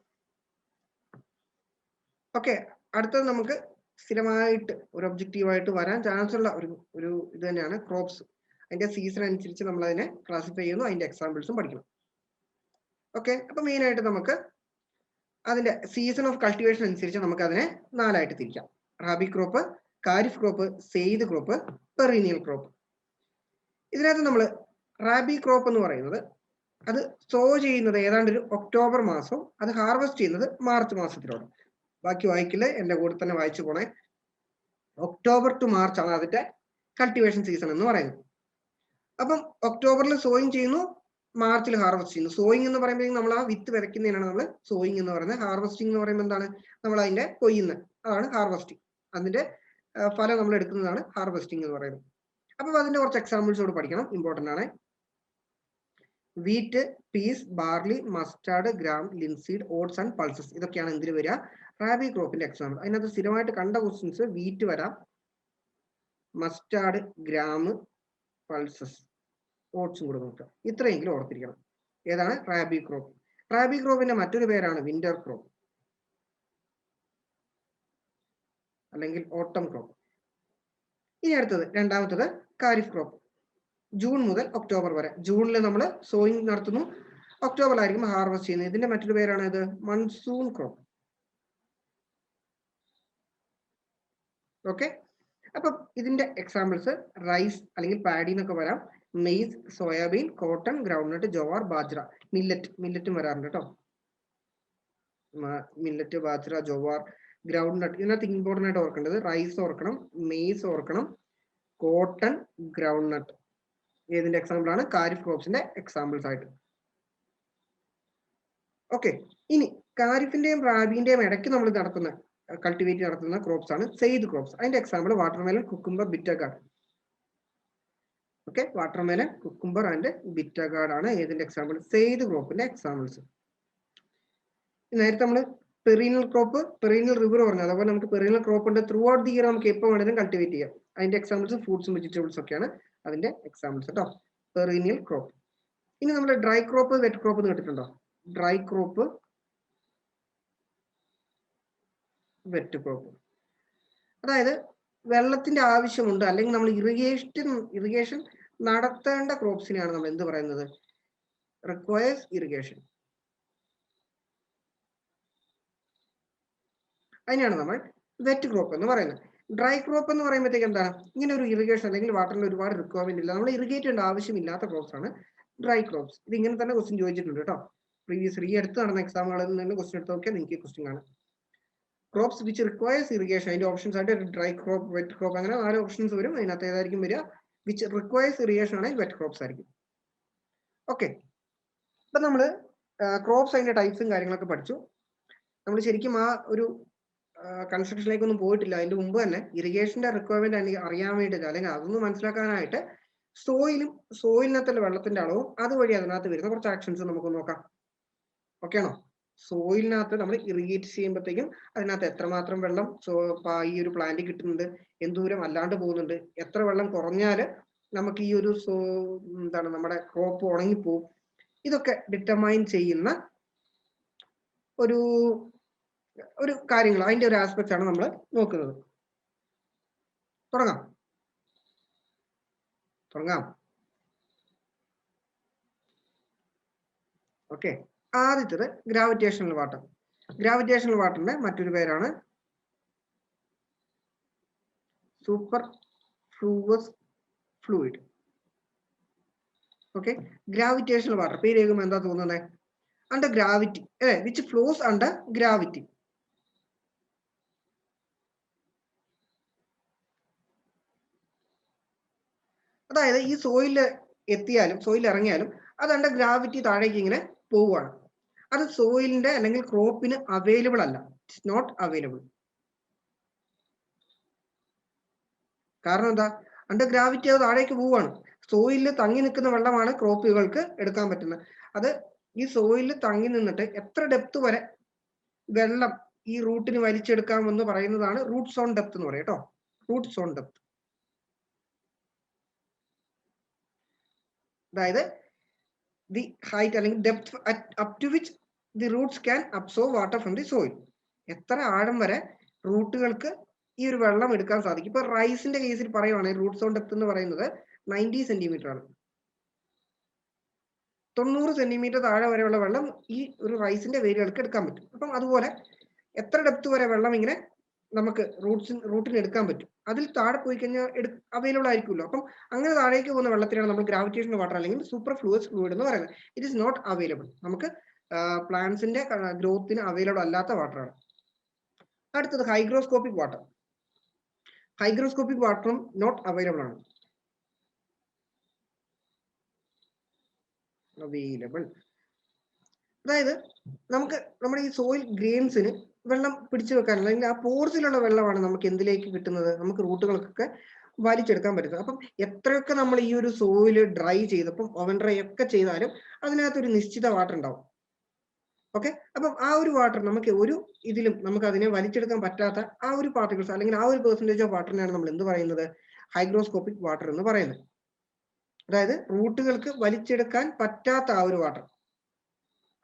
ഓക്കെ, അടുത്തത് നമുക്ക് സ്ഥിരമായിട്ട് ഒരു ഒബ്ജക്റ്റീവായിട്ട് വരാൻ ചാൻസ് ഉള്ള ഒരു ഇത് തന്നെയാണ് ക്രോപ്സ്. അതിന്റെ സീസൺ അനുസരിച്ച് നമ്മൾ അതിനെ ക്ലാസിഫൈ ചെയ്യുന്നു, അതിന്റെ എക്സാമ്പിൾസും പഠിക്കണം. ഓക്കെ, അപ്പൊ മെയിൻ ആയിട്ട് നമുക്ക് അതിന്റെ സീസൺ ഓഫ് കൾട്ടിവേഷൻ അനുസരിച്ച് നമുക്ക് അതിനെ 4 ആയിട്ട് തിരിക്കാം. Rabi crop, kharif crop, zaid crop, perennial crop. ഇതിനകത്ത് നമ്മൾ റാബി ക്രോപ്പ് എന്ന് പറയുന്നത് അത് സോ ചെയ്യുന്നത് ഏതാണ്ട് ഒരു ഒക്ടോബർ മാസം, അത് ഹാർവെസ്റ്റ് ചെയ്യുന്നത് മാർച്ച് മാസത്തിലാണ്. ബാക്കി വായിക്കില്ല, എന്റെ കൂടെ തന്നെ വായിച്ചു പോണേ. ഒക്ടോബർ ടു മാർച്ച് ആണ് അതിന്റെ കൾട്ടിവേഷൻ സീസൺ എന്ന് പറയുന്നത്. അപ്പം ഒക്ടോബറിൽ സോയിങ് ചെയ്യുന്നു, മാർച്ചിൽ ഹാർവെസ്റ്റ് ചെയ്യുന്നു. സോയിങ് എന്ന് പറയുമ്പോൾ നമ്മൾ ആ വിത്ത് വിതയ്ക്കുന്നതിനാണ് നമ്മൾ സോയിങ് എന്ന് പറയുന്നത്. ഹാർവെസ്റ്റിംഗ് എന്ന് പറയുമ്പോൾ എന്താണ്? നമ്മൾ അതിന്റെ കൊയ്യുന്നത്. അതാണ് ഹാർവെസ്റ്റിംഗ്. അതിന്റെ ഫലം നമ്മൾ എടുക്കുന്നതാണ് ഹാർവെസ്റ്റിംഗ് എന്ന് പറയുന്നത്. അപ്പോൾ അതിന്റെ കുറച്ച് എക്സാമ്പിൾസ് കൂടെ പഠിക്കണം, ഇമ്പോർട്ടന്റ് ആണ്. Wheat, peas, barley, mustard, gram, linseed, oats and pulses. ഇതൊക്കെയാണ് എന്തിൽ വരിക? റാബി ക്രോപ്പിന്റെ എക്സാമ്പിൾ. അതിനകത്ത് സ്ഥിരമായിട്ട് കണ്ട ക്വസ്റ്റ്യൻസ് വീറ്റ് വരാം, മസ്റ്റാർഡ്, ഗ്രാം, പൾസസ്, ഓട്സും കൂടെ നോക്കുക. ഇത്രയെങ്കിലും ഓർത്തിരിക്കണം. ഏതാണ്? റാബി ക്രോപ്പ്. റാബി ക്രോപ്പിന്റെ മറ്റൊരു പേരാണ് വിന്റർ ക്രോപ്പ് അല്ലെങ്കിൽ ഓട്ടം ക്രോപ്പ്. ഇനി അടുത്തത് രണ്ടാമത്തത് ഖാരിഫ് ക്രോപ്പ്. ജൂൺ മുതൽ ഒക്ടോബർ വരെ. ജൂണിൽ നമ്മൾ സോയിങ് നടത്തുന്നു, ഒക്ടോബറിലായിരിക്കും ഹാർവെസ്റ്റ് ചെയ്യുന്നത്. ഇതിന്റെ മറ്റൊരു പേരാണ് ഇത് മൺസൂൺ ക്രോപ്പ്. ഓക്കെ, അപ്പൊ ഇതിന്റെ എക്സാമ്പിൾസ് റൈസ് അല്ലെങ്കിൽ പാഡി എന്നൊക്കെ വരാം, maize, soybean, cotton, groundnut, jowar, bajra, മില്ലറ്റും വരാറുണ്ട് കേട്ടോ. Millet, bajra, jowar, groundnut. ഇതിനകത്ത് ഇമ്പോർട്ടൻ്റ് ആയിട്ട് ഓർക്കേണ്ടത് റൈസ് ഓർക്കണം, മെയ്സ് ഓർക്കണം, കോട്ടൺ, ഗ്രൗണ്ട്നട്ട്. ഏതിന്റെ എക്സാമ്പിൾ ആണ്? ഖാരിഫ് ക്രോപ്സിന്റെ എക്സാമ്പിൾസ് ആയിട്ട്. ഓക്കെ, ഇനി ഖാരിഫിന്റെയും റാബിന്റെയും ഇടയ്ക്ക് നമ്മൾ കൾട്ടിവേറ്റ് നടത്തുന്ന ക്രോപ്സ് ആണ് സെയ്ദ് ക്രോപ്സ്. അതിന്റെ example watermelon, cucumber, bitter guard. Okay, watermelon, cucumber and bitter guard ആണ് ഏതിന്റെ എക്സാമ്പിൾ? സെയ്ദ് ക്രോപ്പിന്റെ എക്സാമ്പിൾസ്. നേരത്തെ നമ്മൾ പെറീനൽ ക്രോപ്പ്, പെറീനൽ റിവർ പറഞ്ഞു. അതുപോലെ നമുക്ക് പെറീനൽ ക്രോപ്പ് ഉണ്ട്, ത്രൂ ഔട്ട് ദി ഇയർ നമുക്ക് എപ്പോൾ വേണമെങ്കിലും കൾട്ടിവേറ്റ് ചെയ്യാം. അതിന്റെ എക്സാമ്പിൾസ് ഫ്രൂട്ട്സും വെജിറ്റബിൾസ് ഒക്കെയാണ് അതിന്റെ എക്സാമ്പിൾസ് കേട്ടോ, പെറീനിയൽ ക്രോപ്പ്. ഇനി നമ്മൾ ഡ്രൈ ക്രോപ്പ്, വെറ്റ് ക്രോപ്പ് എന്ന് കേട്ടിട്ടുണ്ടോ? Dry crop, wet crop. അതായത് വെള്ളത്തിന്റെ ആവശ്യമുണ്ട് അല്ലെങ്കിൽ നമ്മൾ ഇറിഗേഷൻ നടത്തേണ്ട ക്രോപ്സിനെയാണ് നമ്മൾ എന്ത് പറയുന്നത്? Requires irrigation. അതിനെയാണ് നമ്മൾ വെറ്റ് ക്രോപ്പ് എന്ന് പറയുന്നത്. ഡ്രൈ ക്രോപ്പ് എന്ന് പറയുമ്പോഴത്തേക്ക് എന്താണ്? ഇങ്ങനെ ഒരു ഇറിഗേഷൻ അല്ലെങ്കിൽ വാട്ടറിന് ഒരുപാട് റിക്വയർമെന്റ് ഇല്ല, നമ്മൾ ഇറിഗേറ്റ് ചെയ്യേണ്ട ആവശ്യമില്ലാത്ത ക്രോപ്സ് ആണ് ഡ്രൈ ക്രോപ്സ്. ഇത് ഇങ്ങനെ തന്നെ ക്വസ്റ്റ്യൻ ചോദിച്ചിട്ടുണ്ട് കേട്ടോ. പ്രീവിയസ് ഈ അടുത്ത് നടന്ന എക്സാമുകളിൽ നിന്ന് ക്വസ്റ്റ്യൻ എടുത്ത് നോക്കിയാൽ നിങ്ങൾക്ക് ക്വസ്റ്റ്യൻ കാണാം. ക്രോപ്സ് വിച്ച് റിക്വയർസ് ഇറിഗേഷൻ, അതിന്റെ ഓപ്ഷൻസ് ആയിട്ട് ഡ്രൈ ക്രോപ്പ്, വെറ്റ് ക്രോപ്പ്, അങ്ങനെ 4 ഓപ്ഷൻസ് വരും. അതിനകത്ത് ഏതായിരിക്കും വരിക? വിച്ച് റിക്വയർസ് ഇറിഗേഷൻ ആണെങ്കിൽ വെറ്റ് ക്രോപ്സ് ആയിരിക്കും. ഓക്കെ, അപ്പൊ നമ്മള് ക്രോപ്സ് അതിന്റെ ടൈപ്സും കാര്യങ്ങളൊക്കെ പഠിച്ചു. നമ്മൾ ശരിക്കും ആ ഒരു കൺസ്ട്രക്ഷനിലേക്കൊന്നും പോയിട്ടില്ല. അതിന്റെ മുമ്പ് തന്നെ ഇറിഗേഷന്റെ റിക്വയർമെന്റ് അറിയാൻ വേണ്ടിയിട്ട് അല്ലെങ്കിൽ അതൊന്ന് മനസ്സിലാക്കാനായിട്ട് സോയിലിനകത്തുള്ള വെള്ളത്തിന്റെ അളവും അതുവഴി അതിനകത്ത് വരുന്ന കുറച്ച് ആക്ഷൻസ് നമുക്ക് നോക്കാം. ഓക്കെ ആണോ? സോയിലിനകത്ത് നമ്മൾ ഇറിഗേറ്റ് ചെയ്യുമ്പോഴത്തേക്കും അതിനകത്ത് എത്രമാത്രം വെള്ളം ഈ ഒരു പ്ലാന്റ് കിട്ടുന്നുണ്ട്, എന്തോരം അല്ലാണ്ട് പോകുന്നുണ്ട്, എത്ര വെള്ളം കുറഞ്ഞാല് നമുക്ക് ഈ ഒരു നമ്മുടെ ക്രോപ്പ് ഉണങ്ങിപ്പോവും, ഇതൊക്കെ ഡിറ്റർമൈൻ ചെയ്യുന്ന ഒരു കാര്യങ്ങൾ, അതിന്റെ ഒരു ആസ്പെക്ട് ആണ് നമ്മൾ നോക്കുന്നത്. തുടങ്ങാം. ഓക്കെ, ആദ്യത്തേത് ഗ്രാവിറ്റേഷണൽ വാട്ടർ. ഗ്രാവിറ്റേഷണൽ വാട്ടറിന്റെ മറ്റൊരു പേരാണ് സൂപ്പർഫ്ലൂവസ് ഫ്ലൂയിഡ്. ഓക്കെ, ഗ്രാവിറ്റേഷണൽ വാട്ടർ പേര് കേൾക്കുമ്പോൾ എന്താ തോന്നുന്നത്? അണ്ടർ ഗ്രാവിറ്റി അല്ലെ, വിച്ച് ഫ്ലോസ് അണ്ടർ ഗ്രാവിറ്റി. അതായത് ഈ സോയിൽ എത്തിയാലും സോയിൽ ഇറങ്ങിയാലും അത് അണ്ടർ ഗ്രാവിറ്റി താഴേക്ക് ഇങ്ങനെ പോവുകയാണ്. അത് സോയിലിന്റെ അല്ലെങ്കിൽ ക്രോപ്പിന് അവൈലബിൾ അല്ല, ഇറ്റ്സ് നോട്ട് അവൈലബിൾ. കാരണം എന്താ? അണ്ടർ ഗ്രാവിറ്റി അത് താഴേക്ക് പോവുകയാണ്. സോയിലിൽ തങ്ങി നിൽക്കുന്ന വെള്ളമാണ് ക്രോപ്പുകൾക്ക് എടുക്കാൻ പറ്റുന്നത്. അത് ഈ സോയിലിൽ തങ്ങി നിന്നിട്ട് എത്ര ഡെപ്ത് വരെ വെള്ളം ഈ റൂട്ടിന് വലിച്ചെടുക്കാമെന്ന് പറയുന്നതാണ് റൂട്ട് സോൺ ഡെപ്ത് എന്ന് പറയും കേട്ടോ. റൂട്ട് സോൺ ഡെപ്ത്, അതായത് ദി ഹൈറ്റ് അല്ലെങ്കിൽ depth up to which the roots can absorb water from the soil. എത്ര ആഴം വരെ റൂട്ടുകൾക്ക് ഈ ഒരു വെള്ളം എടുക്കാൻ സാധിക്കും. ഇപ്പൊ റൈസിന്റെ കേസിൽ പറയുവാണെങ്കിൽ റൂട്ട് സോൺ ഡെപ്ത് എന്ന് പറയുന്നത് 90 സെന്റിമീറ്റർ ആണ്. 90 സെന്റിമീറ്റർ താഴെ വരെയുള്ള വെള്ളം ഈ ഒരു റൈസിന്റെ വേരുകൾക്ക് എടുക്കാൻ പറ്റും. അപ്പം അതുപോലെ എത്ര ഡെപ്ത് വരെ വെള്ളം ഇങ്ങനെ നമുക്ക് റൂട്ടിന് എടുക്കാൻ പറ്റും, അതിൽ താഴെ പോയി കഴിഞ്ഞാൽ അവൈലബിൾ ആയിരിക്കുമല്ലോ. അപ്പം അങ്ങനെ താഴേക്ക് പോകുന്ന വെള്ളത്തിനാണ് നമ്മൾ ഗ്രാവിറ്റേഷണൽ വാട്ടർ അല്ലെങ്കിൽ സൂപ്പർഫ്ലൂവസ് ഫ്ലൂയിഡ് എന്ന് പറയുന്നത്. ഇറ്റ് ഈസ് നോട്ട് അവൈലബിൾ, നമുക്ക് പ്ലാന്റ്സിന്റെ ഗ്രോത്തിന് അവൈലബിൾ അല്ലാത്ത വാട്ടറാണ്. അടുത്തത് ഹൈഗ്രോസ്കോപ്പിക് വാട്ടർ. ഹൈഗ്രോസ്കോപ്പിക് വാട്ടറും നോട്ട് അവൈലബിൾ ആണ്. അവൈലബിൾ അതായത് നമുക്ക് നമ്മുടെ ഈ സോയിൽ ഗ്രെയിൻസിന് വെള്ളം പിടിച്ചു വെക്കാൻ, അല്ലെങ്കിൽ ആ പോർസിലുള്ള വെള്ളമാണ് നമുക്ക് എന്തിലേക്ക് കിട്ടുന്നത്, നമുക്ക് റൂട്ടുകൾക്കൊക്കെ വലിച്ചെടുക്കാൻ പറ്റുന്നത്. അപ്പം എത്രയൊക്കെ നമ്മൾ ഈ ഒരു സോയില് ഡ്രൈ ചെയ്തപ്പം ഓവൻ ഡ്രൈ ഒക്കെ ചെയ്താലും അതിനകത്തൊരു നിശ്ചിത വാട്ടർ ഉണ്ടാവും. ഓക്കെ, അപ്പം ആ ഒരു വാട്ടർ നമുക്ക് ഒരു ഇതിലും നമുക്ക് അതിനെ വലിച്ചെടുക്കാൻ പറ്റാത്ത ആ ഒരു പാർട്ടിക്കിൾസ് അല്ലെങ്കിൽ ആ ഒരു പെർസെന്റേജ് ഓഫ് വാട്ടറിനാണ് നമ്മൾ എന്ത് പറയുന്നത്, ഹൈഗ്രോസ്കോപ്പിക് വാട്ടർ എന്ന് പറയുന്നത്. അതായത് റൂട്ടുകൾക്ക് വലിച്ചെടുക്കാൻ പറ്റാത്ത ആ ഒരു വാട്ടർ,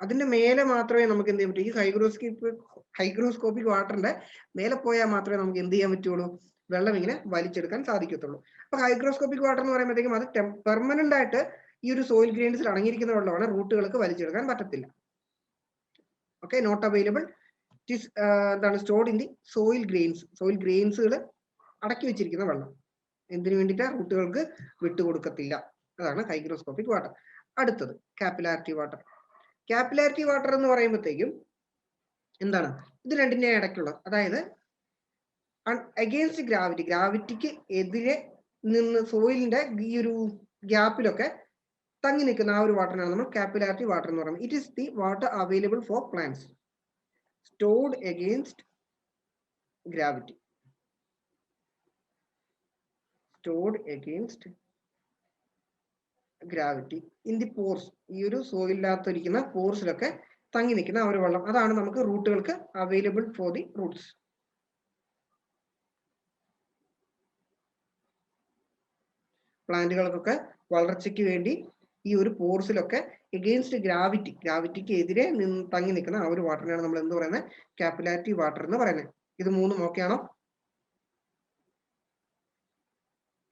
അതിന്റെ മേലെ മാത്രമേ നമുക്ക് എന്ത് ചെയ്യാൻ പറ്റൂ, ഈ ഹൈഗ്രോസ്കോപ്പിക് വാട്ടറിന്റെ മേലെ പോയാൽ മാത്രമേ നമുക്ക് എന്ത് ചെയ്യാൻ പറ്റുള്ളൂ, വെള്ളം ഇങ്ങനെ വലിച്ചെടുക്കാൻ സാധിക്കത്തുള്ളൂ. അപ്പൊ ഹൈഗ്രോസ്കോപ്പിക് വാട്ടർ എന്ന് പറയുമ്പോഴത്തേക്കും അത് പെർമനന്റ് ആയിട്ട് ഈ ഒരു സോയിൽ ഗ്രെയിൻസിൽ അടങ്ങിയിരിക്കുന്ന വെള്ളമാണ്, റൂട്ടുകൾക്ക് വലിച്ചെടുക്കാൻ പറ്റത്തില്ല. ഓക്കെ, നോട്ട് അവൈലബിൾ, എന്താണ്, stored in the soil grains. Soil ഗ്രെയിൻസുകൾ അടക്കി വെച്ചിരിക്കുന്ന വെള്ളം എന്തിനു വേണ്ടിയിട്ട്, റൂട്ടുകൾക്ക് വിട്ടുകൊടുക്കത്തില്ല. അതാണ് ഹൈഗ്രോസ്കോപ്പിക് വാട്ടർ. അടുത്തത് കാപ്പിലാരിറ്റി വാട്ടർ. കാപ്പിലാരിറ്റി വാട്ടർ എന്ന് പറയുമ്പോഴത്തേക്കും എന്താണ്, ഇത് രണ്ടിന്റെ ഇടയ്ക്കുള്ള, അതായത് അഗെയിൻസ്റ്റ് ഗ്രാവിറ്റി, ഗ്രാവിറ്റിക്ക് എതിരെ നിന്ന് സോയിലിന്റെ ഈ ഒരു ഗ്യാപ്പിലൊക്കെ തങ്ങി നിൽക്കുന്ന ആ ഒരു വാട്ടറിനാണ് നമ്മൾ കാപ്പിലാരിറ്റി വാട്ടർ എന്ന് പറയുന്നത്. It is the water available for plants stored against gravity. Stored against gravity in the pores. ഈ ഒരു സോയിലിനകത്തിരിക്കുന്ന പോർസിലൊക്കെ തങ്ങി നിൽക്കുന്ന ആ ഒരു വെള്ളം, അതാണ് നമുക്ക് റൂട്ടുകൾക്ക് അവൈലബിൾ ഫോർ ദി റൂട്ട്സ്. പ്ലാന്റുകൾക്കൊക്കെ വളർച്ചയ്ക്ക് വേണ്ടി ഈ ഒരു പോർസിലൊക്കെ എഗെയിൻസ്റ്റ് ഗ്രാവിറ്റി, ഗ്രാവിറ്റിക്ക് എതിരെ തങ്ങി നിൽക്കുന്ന ആ ഒരു വാട്ടറിനാണ് നമ്മൾ എന്ത് പറയുന്നത്, കാപ്പിലാരിറ്റി വാട്ടർ എന്ന് പറയുന്നത്. ഇത് മൂന്നും ഓക്കെ ആണോ?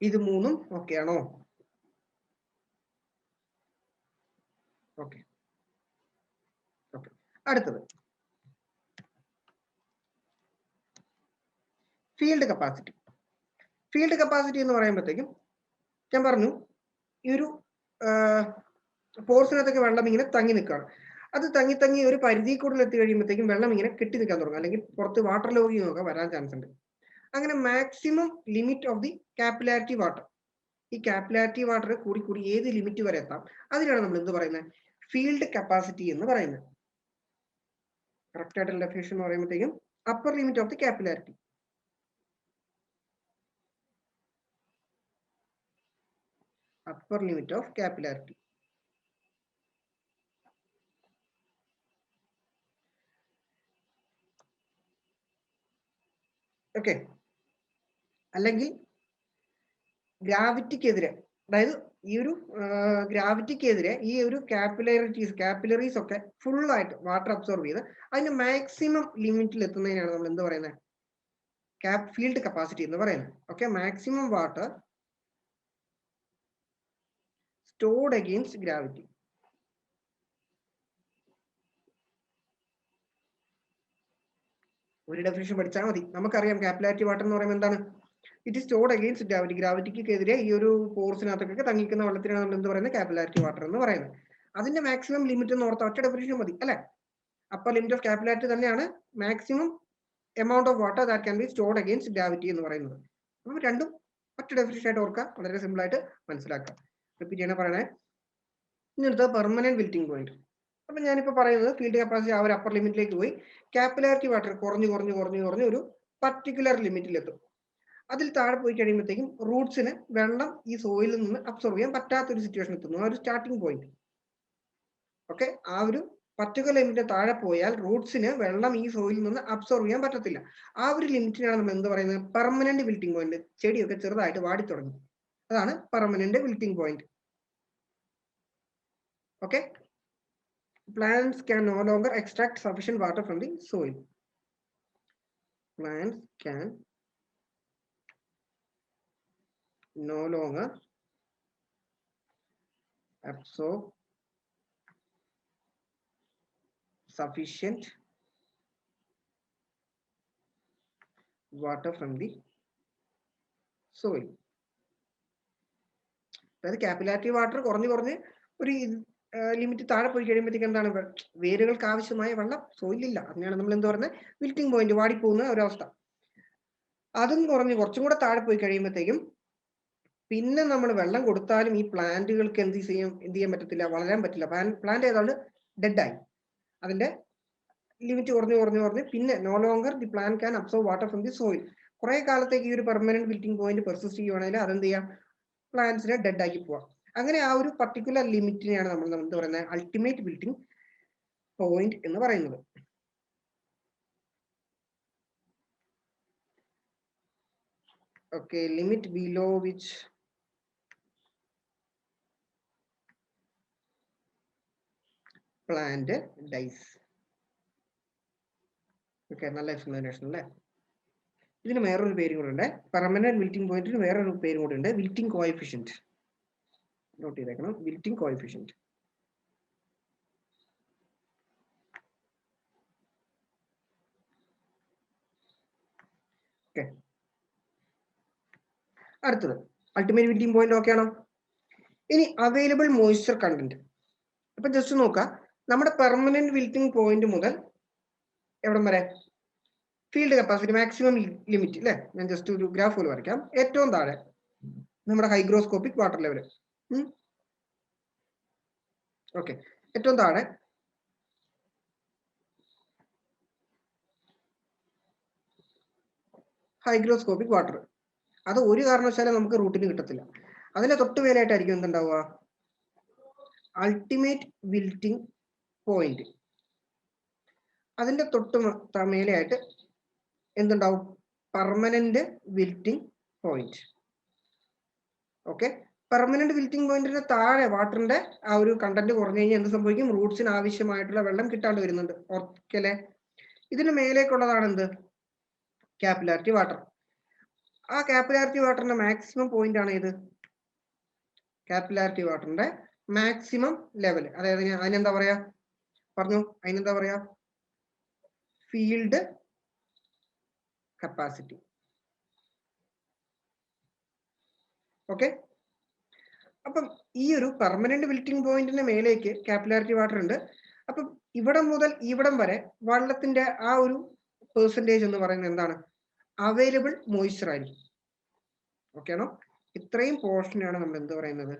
ഇത് മൂന്നും ഓക്കെ ആണോ? Okay okay. അടുത്തത് ഫീൽഡ് കപ്പാസിറ്റി. ഫീൽഡ് കപ്പാസിറ്റി എന്ന് പറയുമ്പോഴത്തേക്കും ഞാൻ പറഞ്ഞു, ഈ ഒരു പോർസിനകത്തൊക്കെ വെള്ളം ഇങ്ങനെ തങ്ങി നിൽക്കുകയാണ്. അത് തങ്ങി ഒരു പരിധി കൂടുതൽ എത്തി കഴിയുമ്പോഴത്തേക്കും വെള്ളം ഇങ്ങനെ കെട്ടി നിൽക്കാൻ തുടങ്ങും, അല്ലെങ്കിൽ പുറത്ത് വാട്ടർ ലോഗിങ് ഒക്കെ വരാൻ ചാൻസ് ഉണ്ട്. അങ്ങനെ maximum limit of the capillarity water, ഈ കാപ്പിലാരിറ്റി വാട്ടർ കൂടി ഏത് ലിമിറ്റ് വരെ എത്താം, അതിനാണ് നമ്മൾ എന്ത് പറയുന്നത്, ഫീൽഡ് കപ്പാസിറ്റി എന്ന് പറയുന്നത്. കറക്റ്റ് ആയിട്ടുള്ള ഡെഫിനിഷൻ എന്ന് പറയുമ്പോഴത്തേക്കും upper limit of the capillarity. upper limit of capillarity. Okay, അല്ലെങ്കിൽ ഗ്രാവിറ്റിക്കെതിരെ, അതായത് ഈ ഒരു ഗ്രാവിറ്റിക്കെതിരെ ഈ ഒരു കാപ്പിലറീസ് ഒക്കെ ഫുൾ ആയിട്ട് വാട്ടർ അബ്സോർബ് ചെയ്ത് അതിന്റെ മാക്സിമം ലിമിറ്റിൽ എത്തുന്നതിനാണ് നമ്മൾ എന്ത് പറയുന്നത്, ഫീൽഡ് കപ്പാസിറ്റി എന്ന് പറയുന്നത്. Okay, maximum water stored against gravity. ഒരു ഡെഫിനിഷൻ പഠിച്ചാൽ മതി. നമുക്കറിയാം കാപ്പിലാരിറ്റി വാട്ടർ എന്ന് പറയുമ്പോൾ എന്താണ്, it is stored against gravity. ഗ്രാവിറ്റിക്കെതിരെ ഈ ഒരു പോർസിനകത്തൊക്കെ തങ്ങിക്കുന്ന വെള്ളത്തിനാണ് നമ്മൾ എന്ത് പറയുന്നത്, കാപ്പിലാരിറ്റി വാട്ടർ എന്ന് പറയുന്നത്. അതിന്റെ മാക്സിമം ലിമിറ്റ് എന്ന് ഓർത്ത ഒറ്റ ഡെഫിനിഷൻ മതി അല്ലെ. അപ്പർ ലിമിറ്റ് ഓഫ് കാപ്പിലാരിറ്റി തന്നെയാണ് maximum amount of water that can be stored against gravity എന്ന് പറയുന്നത്. അപ്പം രണ്ടും ഒറ്റ ഡെഫിനിഷൻ ആയിട്ട് ഓർക്കുക, വളരെ സിമ്പിൾ ആയിട്ട് മനസ്സിലാക്കുക. റിപ്പീറ്റ് ചെയ്യണ പറയണേ. ഇങ്ങനത്തെ പെർമനന്റ് വിൽറ്റിംഗ് പോയിന്റ്. അപ്പൊ ഞാനിപ്പോ പറയുന്നത് ഫീൽഡ് കപ്പാസിറ്റി ആ ഒരു അപ്പർ ലിമിറ്റിലേക്ക് പോയി കാപ്പിലാരിറ്റി വാട്ടർ കുറഞ്ഞ് ഒരു പർട്ടിക്കുലർ ലിമിറ്റിലെത്തും. അതിൽ താഴെ പോയി കഴിയുമ്പോഴത്തേക്കും റൂട്ട്സിന് വെള്ളം ഈ സോയിലിൽ നിന്ന് അബ്സോർവ് ചെയ്യാൻ പറ്റാത്ത ഒരു സിറ്റുവേഷൻ എത്തുന്നു, ആ ഒരു സ്റ്റാർട്ടിംഗ് പോയിന്റ്. ഓക്കെ, ആ ഒരു പർട്ടിക്കുലർ ലിമിറ്റിന് താഴെ പോയാൽ റൂട്ട്സിന് വെള്ളം ഈ സോയിലിൽ നിന്ന് അബ്സോർവ് ചെയ്യാൻ പറ്റത്തില്ല. ആ ഒരു ലിമിറ്റിനാണ് നമ്മൾ എന്ത് പറയുന്നത്, പെർമനന്റ് വിൽറ്റിംഗ് പോയിന്റ്. ചെടിയൊക്കെ ചെറുതായിട്ട് വാടി തുടങ്ങി, അതാണ് permanent wilting point. Okay, plants can no longer extract sufficient water from the soil. Plants can no longer absorb sufficient water from the soil. അതായത് കാപ്പിലാരിറ്റി വാട്ടർ കുറഞ്ഞ് ഒരു ലിമിറ്റ് താഴെ പോയി കഴിയുമ്പോഴത്തേക്ക് എന്താണ്, വേരുകൾക്ക് ആവശ്യമായ വെള്ളം സോയിലില്ല. അതിനാണ് നമ്മൾ എന്ത് പറയുന്നത്, വിൽറ്റിംഗ് പോയിന്റ്, വാടിപ്പോകുന്ന ഒരവസ്ഥ. അതും കുറച്ചും കൂടെ താഴെ പോയി കഴിയുമ്പോഴത്തേക്കും പിന്നെ നമ്മൾ വെള്ളം കൊടുത്താലും ഈ പ്ലാന്റുകൾക്ക് എന്ത് ചെയ്യാൻ പറ്റത്തില്ല, വളരാൻ പറ്റില്ല. പ്ലാന്റ് ഏതാണ്ട് ഡെഡായി, അതിന്റെ ലിമിറ്റ് കുറഞ്ഞ് പിന്നെ no longer the plant can absorb water from the soil. കുറെ കാലത്തേക്ക് ഈ ഒരു പെർമനന്റ് വിൽറ്റിംഗ് പോയിന്റ് പെർസിസ്റ്റ് ചെയ്യുവാണെങ്കിൽ അതെന്ത് ചെയ്യാം, പ്ലാന്റ്സിനെ ഡെഡ് ആക്കി പോവാം. അങ്ങനെ ആ ഒരു പർട്ടിക്കുലർ ലിമിറ്റിനെയാണ് നമ്മൾ എന്താ പറയുന്നത്, അൾട്ടിമേറ്റ് വിൽറ്റിംഗ് പോയിന്റ് എന്ന് പറയുന്നത്. Okay, limit below which plant dies. Okay, നല്ല എക്സ്പ്ലനേഷൻ അല്ലേ. ഇതിന് വേറൊരു പേരും കൂടെ ഉണ്ട്, പെർമനന്റ് വിൽറ്റിംഗ് പോയിന്റിന് വേറൊരു പേരും കൂടെ ഉണ്ട്, വിൽറ്റിംഗ് കോഎഫിഷ്യന്റ്. നോട്ട് ചെയ്തേക്കണം, വിൽറ്റിംഗ് കോഎഫിഷ്യന്റ്. ഓക്കെ, അടുത്തത് അൾട്ടിമേറ്റ് വിൽറ്റിംഗ് പോയിന്റ് ഓക്കെ ആണോ? ഇനി അവൈലബിൾ മോയ്സ്ചർ കണ്ടന്റ്. അപ്പൊ ജസ്റ്റ് നോക്കാം, നമ്മുടെ പെർമനന്റ് വിൽറ്റിംഗ് പോയിന്റ് മുതൽ എവിടം വരെ, ഫീൽഡ് കപ്പാസിറ്റി മാക്സിമം ലിമിറ്റ് അല്ലേ. ഞാൻ ജസ്റ്റ് ഒരു ഗ്രാഫ് പോലെ വരയ്ക്കാം. ഏറ്റവും താഴെ നമ്മുടെ ഹൈഗ്രോസ്കോപ്പിക് വാട്ടർ ലെവൽ. ഓക്കെ, ഏറ്റവും താഴെ ഹൈഗ്രോസ്കോപ്പിക് വാട്ടർ, അത് ഒരു കാരണവശാലും നമുക്ക് റൂട്ടിന് കിട്ടത്തില്ല. അതിന്റെ തൊട്ട് മേലായിട്ടായിരിക്കും എന്തുണ്ടാവുക, അൾട്ടിമേറ്റ് വിൽറ്റിംഗ് പോയിന്റ്. അതിന്റെ തൊട്ട് മേലെയായിട്ട് എന്തുണ്ടാവും, permanent wilting point. Okay, permanent wilting പോയിന്റിന്റെ താഴെ വാട്ടറിന്റെ ആ ഒരു കണ്ടന്റ് കുറഞ്ഞു കഴിഞ്ഞാൽ എന്ത് സംഭവിക്കും, റൂട്ട്സിന് ആവശ്യമായിട്ടുള്ള വെള്ളം കിട്ടാണ്ട് വരുന്നുണ്ട്. ഓക്കെ അല്ലേ. ഇതിന് മേലേക്കുള്ളതാണ് എന്ത്, കാപ്പിലാരിറ്റി വാട്ടർ. ആ കാപ്പിലാരിറ്റി വാട്ടറിന്റെ മാക്സിമം പോയിന്റ് ആണ് ഇത്, കാപ്പിലാരിറ്റി വാട്ടറിന്റെ മാക്സിമം ലെവൽ. അതായത് അതിനെന്താ പറയാ, പറഞ്ഞു, അതിനെന്താ പറയാ, ഫീൽഡ് കപ്പാസിറ്റി. ഓക്കെ, അപ്പം ഈ ഒരു പെർമനന്റ് വിൽറ്റിംഗ് പോയിന്റിന് മേലേക്ക് കാപ്പിലാരിറ്റി വാട്ടർ ഉണ്ട്. അപ്പം ഇവിടെ മുതൽ ഇവിടം വരെ വെള്ളത്തിന്റെ ആ ഒരു പെർസെന്റേജ് എന്ന് പറയുന്നത് എന്താണ്, അവൈലബിൾ മോയ്സ്ചർ ആയിരിക്കും. ഓക്കെ ആണോ? ഇത്രയും പോർഷനാണ് നമ്മൾ എന്ത് പറയുന്നത്,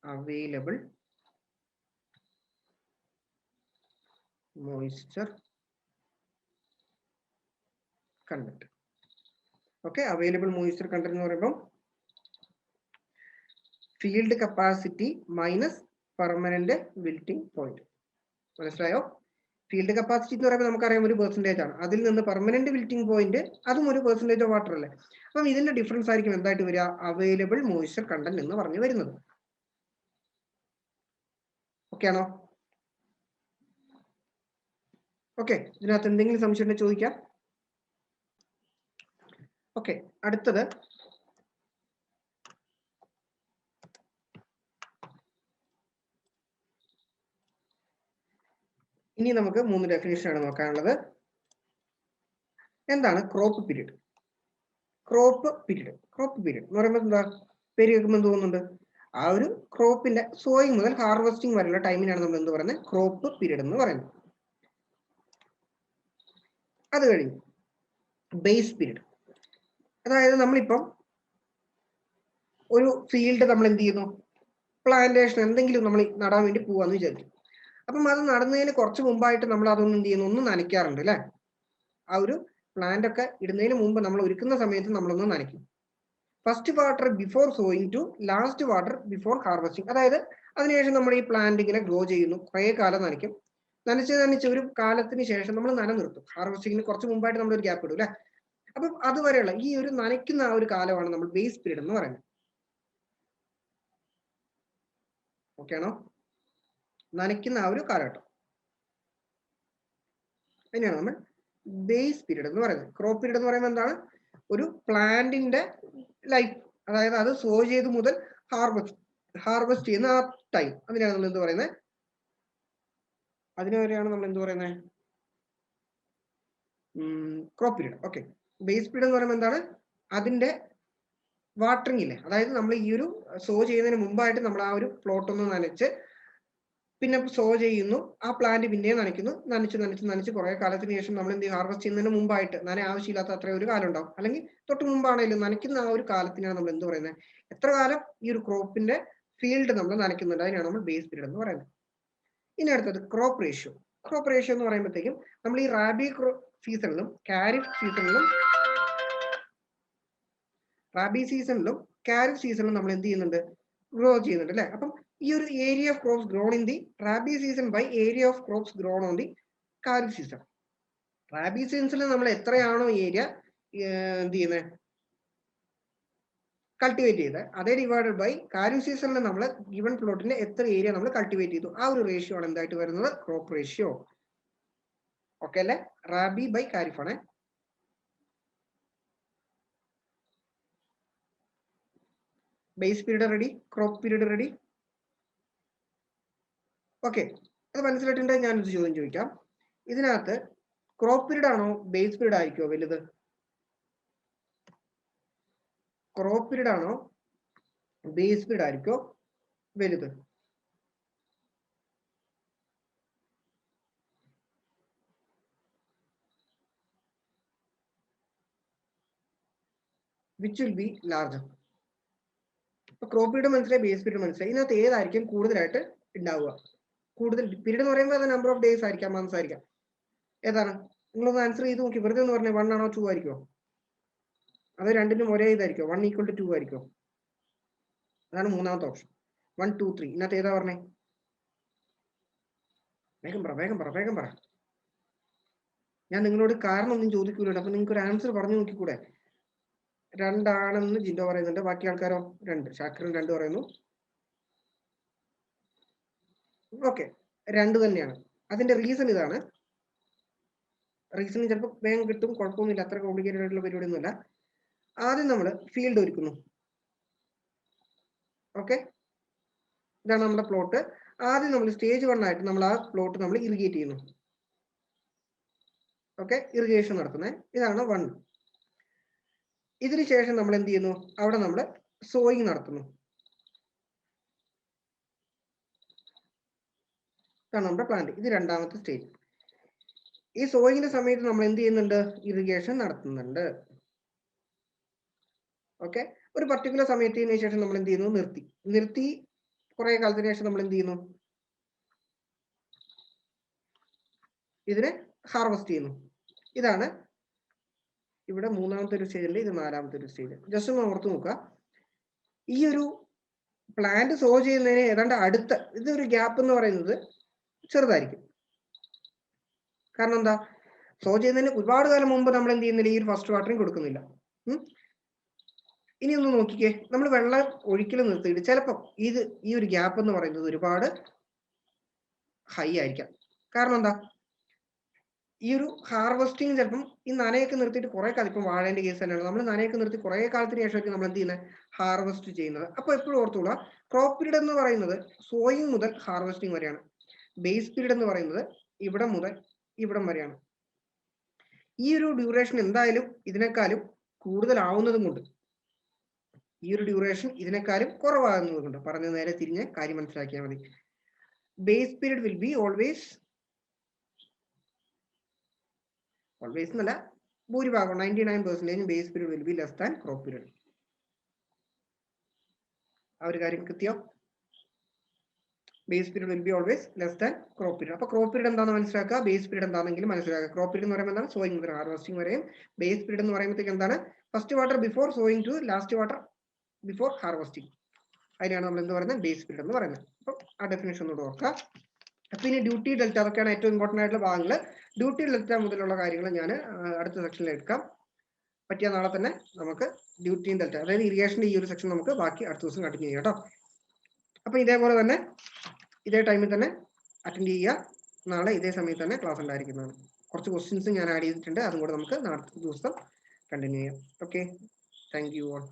available moisture content. Okay, available moisture content എന്ന് പറയുമ്പോൾ field capacity minus permanent wilting point. മനസ്സിലായോ? ഫീൽഡ് കപ്പാസിറ്റി എന്ന് പറയുമ്പോൾ നമുക്കറിയാം ഒരു പെർസെന്റേജ് ആണ്, അതിൽ നിന്ന് പെർമനന്റ് വിൽറ്റിംഗ് പോയിന്റ് അതും ഒരു പെർസെന്റേജ് ഓഫ് വാട്ടർ അല്ലേ. അപ്പം ഇതിന്റെ ഡിഫറൻസ് ആയിരിക്കും എന്തായിട്ട് വരിക, അവൈലബിൾ മോയ്സ്ചർ കണ്ടന്റ് എന്ന് പറഞ്ഞു വരുന്നത്. ഓക്കെ ആണോ? ഓക്കെ, ഇതിനകത്ത് എന്തെങ്കിലും സംശയം ഉണ്ടെങ്കിൽ ചോദിക്കാം. ഓക്കെ, അടുത്തത് ഇനി നമുക്ക് 3 ഡെഫിനിഷൻ ആണ് നോക്കാനുള്ളത്. എന്താണ് ക്രോപ്പ് പീരീഡ്? ക്രോപ്പ് പീരീഡ് എന്ന് പറയുമ്പോൾ എന്താ, പേര് കേൾക്കുമ്പോൾ എന്ത് തോന്നുന്നുണ്ട്, ആ ഒരു ക്രോപ്പിന്റെ സോയിങ് മുതൽ ഹാർവെസ്റ്റിംഗ് വരെയുള്ള ടൈമിനാണ് നമ്മൾ എന്ത് പറയുന്നത്, ക്രോപ്പ് പീരീഡ് എന്ന് പറയുന്നത്. അത് കഴിഞ്ഞ് ബേസ് പീരീഡ്, അതായത് നമ്മളിപ്പം ഒരു ഫീൽഡ് നമ്മൾ എന്ത് ചെയ്യുന്നു, പ്ലാന്റേഷൻ എന്തെങ്കിലും നമ്മൾ നടാൻ വേണ്ടി പോവാന്ന് വിചാരിക്കും. അപ്പം അത് നടുന്നതിന് കുറച്ച് മുമ്പായിട്ട് നമ്മൾ അതൊന്നും എന്ത് ചെയ്യുന്നു, ഒന്ന് നനയ്ക്കാറുണ്ട് അല്ലെ. ആ ഒരു പ്ലാന്റ് ഒക്കെ ഇടുന്നതിന് മുമ്പ് നമ്മൾ ഒരുക്കുന്ന സമയത്ത് നമ്മളൊന്ന് നനയ്ക്കും. First water before sowing to last water before harvesting. അതായത് അതിനുശേഷം നമ്മൾ ഈ പ്ലാന്റ് ഇങ്ങനെ ഗ്രോ ചെയ്യുന്നു, കുറേ കാലം നനയ്ക്കും. നനച്ച് ഒരു കാലത്തിന് ശേഷം നമ്മൾ നന നിർത്തും. ഹാർവെസ്റ്റിംഗിന് കുറച്ച് മുമ്പായിട്ട് നമ്മൾ ഒരു ഗ്യാപ്പ് ഇടും അല്ലെ. അപ്പം അതുവരെയുള്ള ഈ ഒരു നനയ്ക്കുന്ന ആ ഒരു കാലമാണ് നമ്മൾ ബേസ് പീരീഡ് എന്ന് പറയുന്നത്. ഓക്കെ ആണോ? നനയ്ക്കുന്ന ആ ഒരു കാലഘട്ടം അതിനെയാണ് നമ്മൾ ബേസ് പീരീഡ് എന്ന് പറയുന്നത്. ക്രോപ്പ് പീരീഡ് എന്ന് പറയുമ്പോൾ എന്താണ്, ഒരു പ്ലാന്റിന്റെ ലൈഫ്, അതായത് അത് സോ ചെയ്ത് മുതൽ ഹാർവെസ്റ്റ് ചെയ്യുന്ന ആ ടൈം, അതിനാണ് നമ്മൾ എന്ത് പറയുന്നത്, അതിനുവരെയാണ് നമ്മൾ എന്ത് പറയുന്നത്, crop period. Okay, base period എന്ന് പറയുമ്പോൾ എന്താണ്, അതിന്റെ വാട്ടറിംഗ് ഇല്ലേ, അതായത് നമ്മൾ ഈ ഒരു സോ ചെയ്യുന്നതിന് മുമ്പായിട്ട് നമ്മൾ ആ ഒരു പ്ലോട്ട് ഒന്ന് നനച്ച് പിന്നെ സോ ചെയ്യുന്നു, ആ പ്ലാന്റ് പിന്നെയും നനച്ച് കുറെ കാലത്തിന് ശേഷം നമ്മൾ എന്ത് ചെയ്യും, ഹാർവെസ്റ്റ് ചെയ്യുന്നതിന് മുമ്പായിട്ട്, നന ആവശ്യമില്ലാത്ത അത്രയും ഒരു കാലം ഉണ്ടാവും, അല്ലെങ്കിൽ തൊട്ട് മുമ്പാണെങ്കിലും നനയ്ക്കുന്ന ആ ഒരു കാലത്തിനാണ് നമ്മൾ എന്ത് പറയുന്നത്, എത്ര കാലം ഈ ഒരു ക്രോപ്പിന്റെ ഫീൽഡ് നമ്മൾ നനയ്ക്കുന്നുണ്ട്, അതിനാണ് നമ്മൾ ബേസ് പീരീഡ് എന്ന് പറയുന്നത്. ഇനി അടുത്തത് ക്രോപ്പ് റേഷ്യോ. ക്രോപ്പ് റേഷ്യോ എന്ന് പറയുമ്പോഴത്തേക്കും നമ്മൾ ഈ റാബി സീസണിലും ഖാരിഫ് സീസണിലും നമ്മൾ എന്ത് ചെയ്യുന്നുണ്ട്, ഗ്രോ ചെയ്യുന്നുണ്ട് അല്ലെ. അപ്പം ഈ ഒരു area of crops grown in the rabi season by area of crops grown on the kharif season. Rabi സീസണിൽ നമ്മൾ എത്രയാണോ ഏരിയ എന്ത് ചെയ്യുന്നത്, കൾട്ടിവേറ്റ് ചെയ്ത്, അതേ ഡിവൈഡഡ് ബൈ ഖാരിഫ് സീസണിൽ നമ്മൾ ഗിവൺ പ്ലോട്ടിന്റെ എത്ര ഏരിയ നമ്മൾ കൾട്ടിവേറ്റ് ചെയ്തു, ആ ഒരു റേഷ്യോ ആണ് എന്തായിട്ട് വരുന്നത്, ക്രോപ്പ് റേഷ്യോ. ഓക്കെ അല്ലെ. റാബി ബൈ ഖാരിഫ് ആണ്. Base period ready, crop period ready. Okay, അത് മനസ്സിലായിട്ടുണ്ട്. ഞാനൊരു ചോദ്യം ചോദിക്കാം. ഇതിനകത്ത് ക്രോപ്പ് പീരീഡ് ആണോ ബേസ് പീരീഡ് ആയിരിക്കോ വലുത്? ക്രോപ്പ് പീരീഡ് ആണോ ബേസ് പീരീഡ് ആയിരിക്കോ വലുത്? Which will be larger? Crop period മനസ്സിലായി, ബേസ് പീരീഡ് മനസ്സിലായി. ഇതിനകത്ത് ഏതായിരിക്കും കൂടുതലായിട്ട് ഉണ്ടാവുക? കൂടുതൽ പീരീഡ് എന്ന് പറയുമ്പോൾ അത് നമ്പർ ഓഫ് ഡേയ്സ് ആയിരിക്കാം, മന്ത്സ് ആയിരിക്കാം. ഏതാണ്? നിങ്ങളൊന്ന് ആൻസർ ചെയ്ത് നോക്കി. വെറുതെ എന്ന് പറഞ്ഞാൽ 1 ആണോ 2 ആയിരിക്കോ? അത് രണ്ടിനും ഒരേ ഇതായിരിക്കോ? 1 = 2 ആയിരിക്കോ? അതാണ് മൂന്നാമത്തെ ഓപ്ഷൻ. 1, 2, 3. ഇതിനകത്ത് ഏതാ പറഞ്ഞേ? വേഗം പറ. ഞാൻ നിങ്ങളോട് കാരണം ഒന്നും ചോദിക്കൂല. അപ്പൊ നിങ്ങൾക്ക് ഒരു ആൻസർ പറഞ്ഞു നോക്കിക്കൂടെ? 2 ആണെന്ന് ജിൻഡോ പറയുന്നുണ്ട്. ബാക്കി ആൾക്കാരോ? 2. ഷാക്കിറിൻ 2 പറയുന്നു. ഓക്കെ, 2 തന്നെയാണ്. അതിന്റെ റീസൺ ഇതാണ്. റീസൺ ചിലപ്പോൾ വേഗം കിട്ടും, കുഴപ്പമൊന്നുമില്ല, അത്ര കോംപ്ലിക്കേറ്റഡ് ആയിട്ടുള്ള പരിപാടിയൊന്നുമില്ല. ആദ്യം നമ്മൾ ഫീൽഡ് ഒരുക്കുന്നു. ഓക്കെ, ഇതാണ് നമ്മുടെ പ്ലോട്ട്. ആദ്യം നമ്മൾ സ്റ്റേജ് 1 ആയിട്ട് നമ്മൾ ആ പ്ലോട്ട് നമ്മൾ ഇറിഗേറ്റ് ചെയ്യുന്നു. ഓക്കെ, ഇറിഗേഷൻ നടത്തുന്നത് ഇതാണ് 1. ഇതിന് ശേഷം നമ്മൾ എന്ത് ചെയ്യുന്നു, അവിടെ നമ്മൾ സോയിങ് നടത്തുന്നു. ഇതാണ് നമ്മുടെ പ്ലാന്റ്. ഇത് രണ്ടാമത്തെ സ്റ്റേജ്. ഈ സോയിങ്ങിന്റെ സമയത്ത് നമ്മൾ എന്ത് ചെയ്യുന്നുണ്ട്, ഇറിഗേഷൻ നടത്തുന്നുണ്ട്. ഓക്കെ, ഒരു പർട്ടിക്കുലർ സമയത്തിന് ശേഷം നമ്മൾ എന്ത് ചെയ്യുന്നു, നിർത്തി കുറെ കാലത്തിന് ശേഷം നമ്മൾ എന്ത് ചെയ്യുന്നു, ഇതിനെ ഹാർവെസ്റ്റ് ചെയ്യുന്നു. ഇതാണ് ഇവിടെ മൂന്നാമത്തെ ഒരു സ്റ്റേജ്, ഇത് നാലാമത്തെ ഒരു സ്റ്റേജ്. ജസ്റ്റ് ഒന്ന് ഓർത്ത് നോക്കുക. ഈ ഒരു പ്ലാന്റ് സോ ചെയ്യുന്നതിന് ഏതാണ്ട് അടുത്ത ഇതൊരു ഗ്യാപ്പ് എന്ന് പറയുന്നത് ചെറുതായിരിക്കും. കാരണം എന്താ, സോ ചെയ്യുന്നതിന് ഒരുപാട് കാലം മുമ്പ് നമ്മൾ എന്ത് ചെയ്യുന്നില്ല, ഈ ഒരു ഫസ്റ്റ് വാട്ടറിങ് കൊടുക്കുന്നില്ല. ഇനി ഒന്ന് നോക്കിക്കേ, നമ്മൾ വെള്ളം ഒഴിക്കലും നിർത്തിയിട്ട് ചിലപ്പോൾ ഈ ഒരു ഗ്യാപ്പ് എന്ന് പറയുന്നത് ഒരുപാട് ഹൈ ആയിരിക്കാം. കാരണം എന്താ, ഈ ഒരു ഹാർവെസ്റ്റിംഗ് ചിലപ്പം ഈ നനയൊക്കെ നിർത്തിയിട്ട് കുറെ കാലം, ഇപ്പം വാഴേന്റെ കേസ് തന്നെയാണ്, നമ്മൾ നനയൊക്കെ നിർത്തി കുറെ കാലത്തിന് ശേഷമായിരിക്കും നമ്മൾ എന്ത് ചെയ്യുന്നത്, ഹാർവെസ്റ്റ് ചെയ്യുന്നത്. അപ്പൊ എപ്പോഴും ഓർത്തുകൊള്ളുക, ക്രോപ്പ് പീരീഡ് എന്ന് പറയുന്നത് സോയിങ് മുതൽ ഹാർവെസ്റ്റിംഗ് വരെയാണ്. ബേസ് പീരീഡ് എന്ന് പറയുന്നത് ഇവിടെ മുതൽ ഇവിടം വരെയാണ്. ഈ ഒരു ഡ്യൂറേഷൻ എന്തായാലും ഇതിനേക്കാളും കൂടുതലാവുന്നതും കൊണ്ട്, ഈ ഒരു ഡ്യൂറേഷൻ ഇതിനേക്കാളും കുറവാകുന്നത് കൊണ്ട്, പറഞ്ഞ നേരെ തിരിഞ്ഞ് കാര്യം മനസ്സിലാക്കിയാൽ മതി. Base period will be always എന്നല്ല, ഭൂരിഭാഗം 99% base period will be less than crop period. ആ ഒരു കാര്യം കൃത്യം. Base period will be always less than crop period. അപ്പൊ ക്രോപ്പ് പീരീഡ് എന്താണെന്ന് മനസ്സിലാക്കുക, ബേസ് പീരീഡ് എന്താണെങ്കിലും മനസ്സിലാക്കുക. ക്രോപ്പ് പീരീഡ് എന്ന് പറയുമ്പോൾ എന്താണ്, സോയിങ് മുതൽ ഹാർവെസ്റ്റിംഗ് വരെയും. ബേസ് പീരീഡ് എന്ന് പറയുമ്പോഴത്തേക്ക് എന്താണ്, first water before sowing to last water before harvesting. അതിനാണ് നമ്മൾ എന്ത് പറയുന്നത്, ബേസ് പീരീഡ് എന്ന് പറയുന്നത്. അപ്പൊ ആ ഡെഫിനേഷൻ ഒന്നുകൂടെ ഓർക്കുക. അപ്പൊ ഇനി ഡ്യൂട്ടി ഡെൽറ്റ, അതൊക്കെയാണ് ഏറ്റവും ഇമ്പോർട്ടന്റ് ആയിട്ടുള്ള ഭാഗങ്ങൾ. ഡ്യൂട്ടി ഡെൽറ്റ മുതലുള്ള കാര്യങ്ങൾ ഞാൻ അടുത്ത സെക്ഷനിൽ എടുക്കാം. പറ്റിയ നാളെ തന്നെ നമുക്ക് ഡ്യൂട്ടി ഡെൽറ്റ, അതായത് ഇറിഗേഷന്റെ ഈ ഒരു സെക്ഷൻ നമുക്ക് ബാക്കി അടുത്ത ദിവസം കണ്ടിന്യൂ ചെയ്യാം കേട്ടോ. അപ്പൊ ഇതേപോലെ തന്നെ ഇതേ ടൈമിൽ തന്നെ അറ്റൻഡ് ചെയ്യുക. നാളെ ഇതേ സമയത്ത് തന്നെ ക്ലാസ് ഉണ്ടായിരിക്കുന്നതാണ്. കുറച്ച് ക്വസ്റ്റ്യൻസ് ഞാൻ ആഡ് ചെയ്തിട്ടുണ്ട്, അതും കൂടെ നമുക്ക് നാളത്തെ ദിവസം കണ്ടിന്യൂ ചെയ്യാം. Okay, thank you all.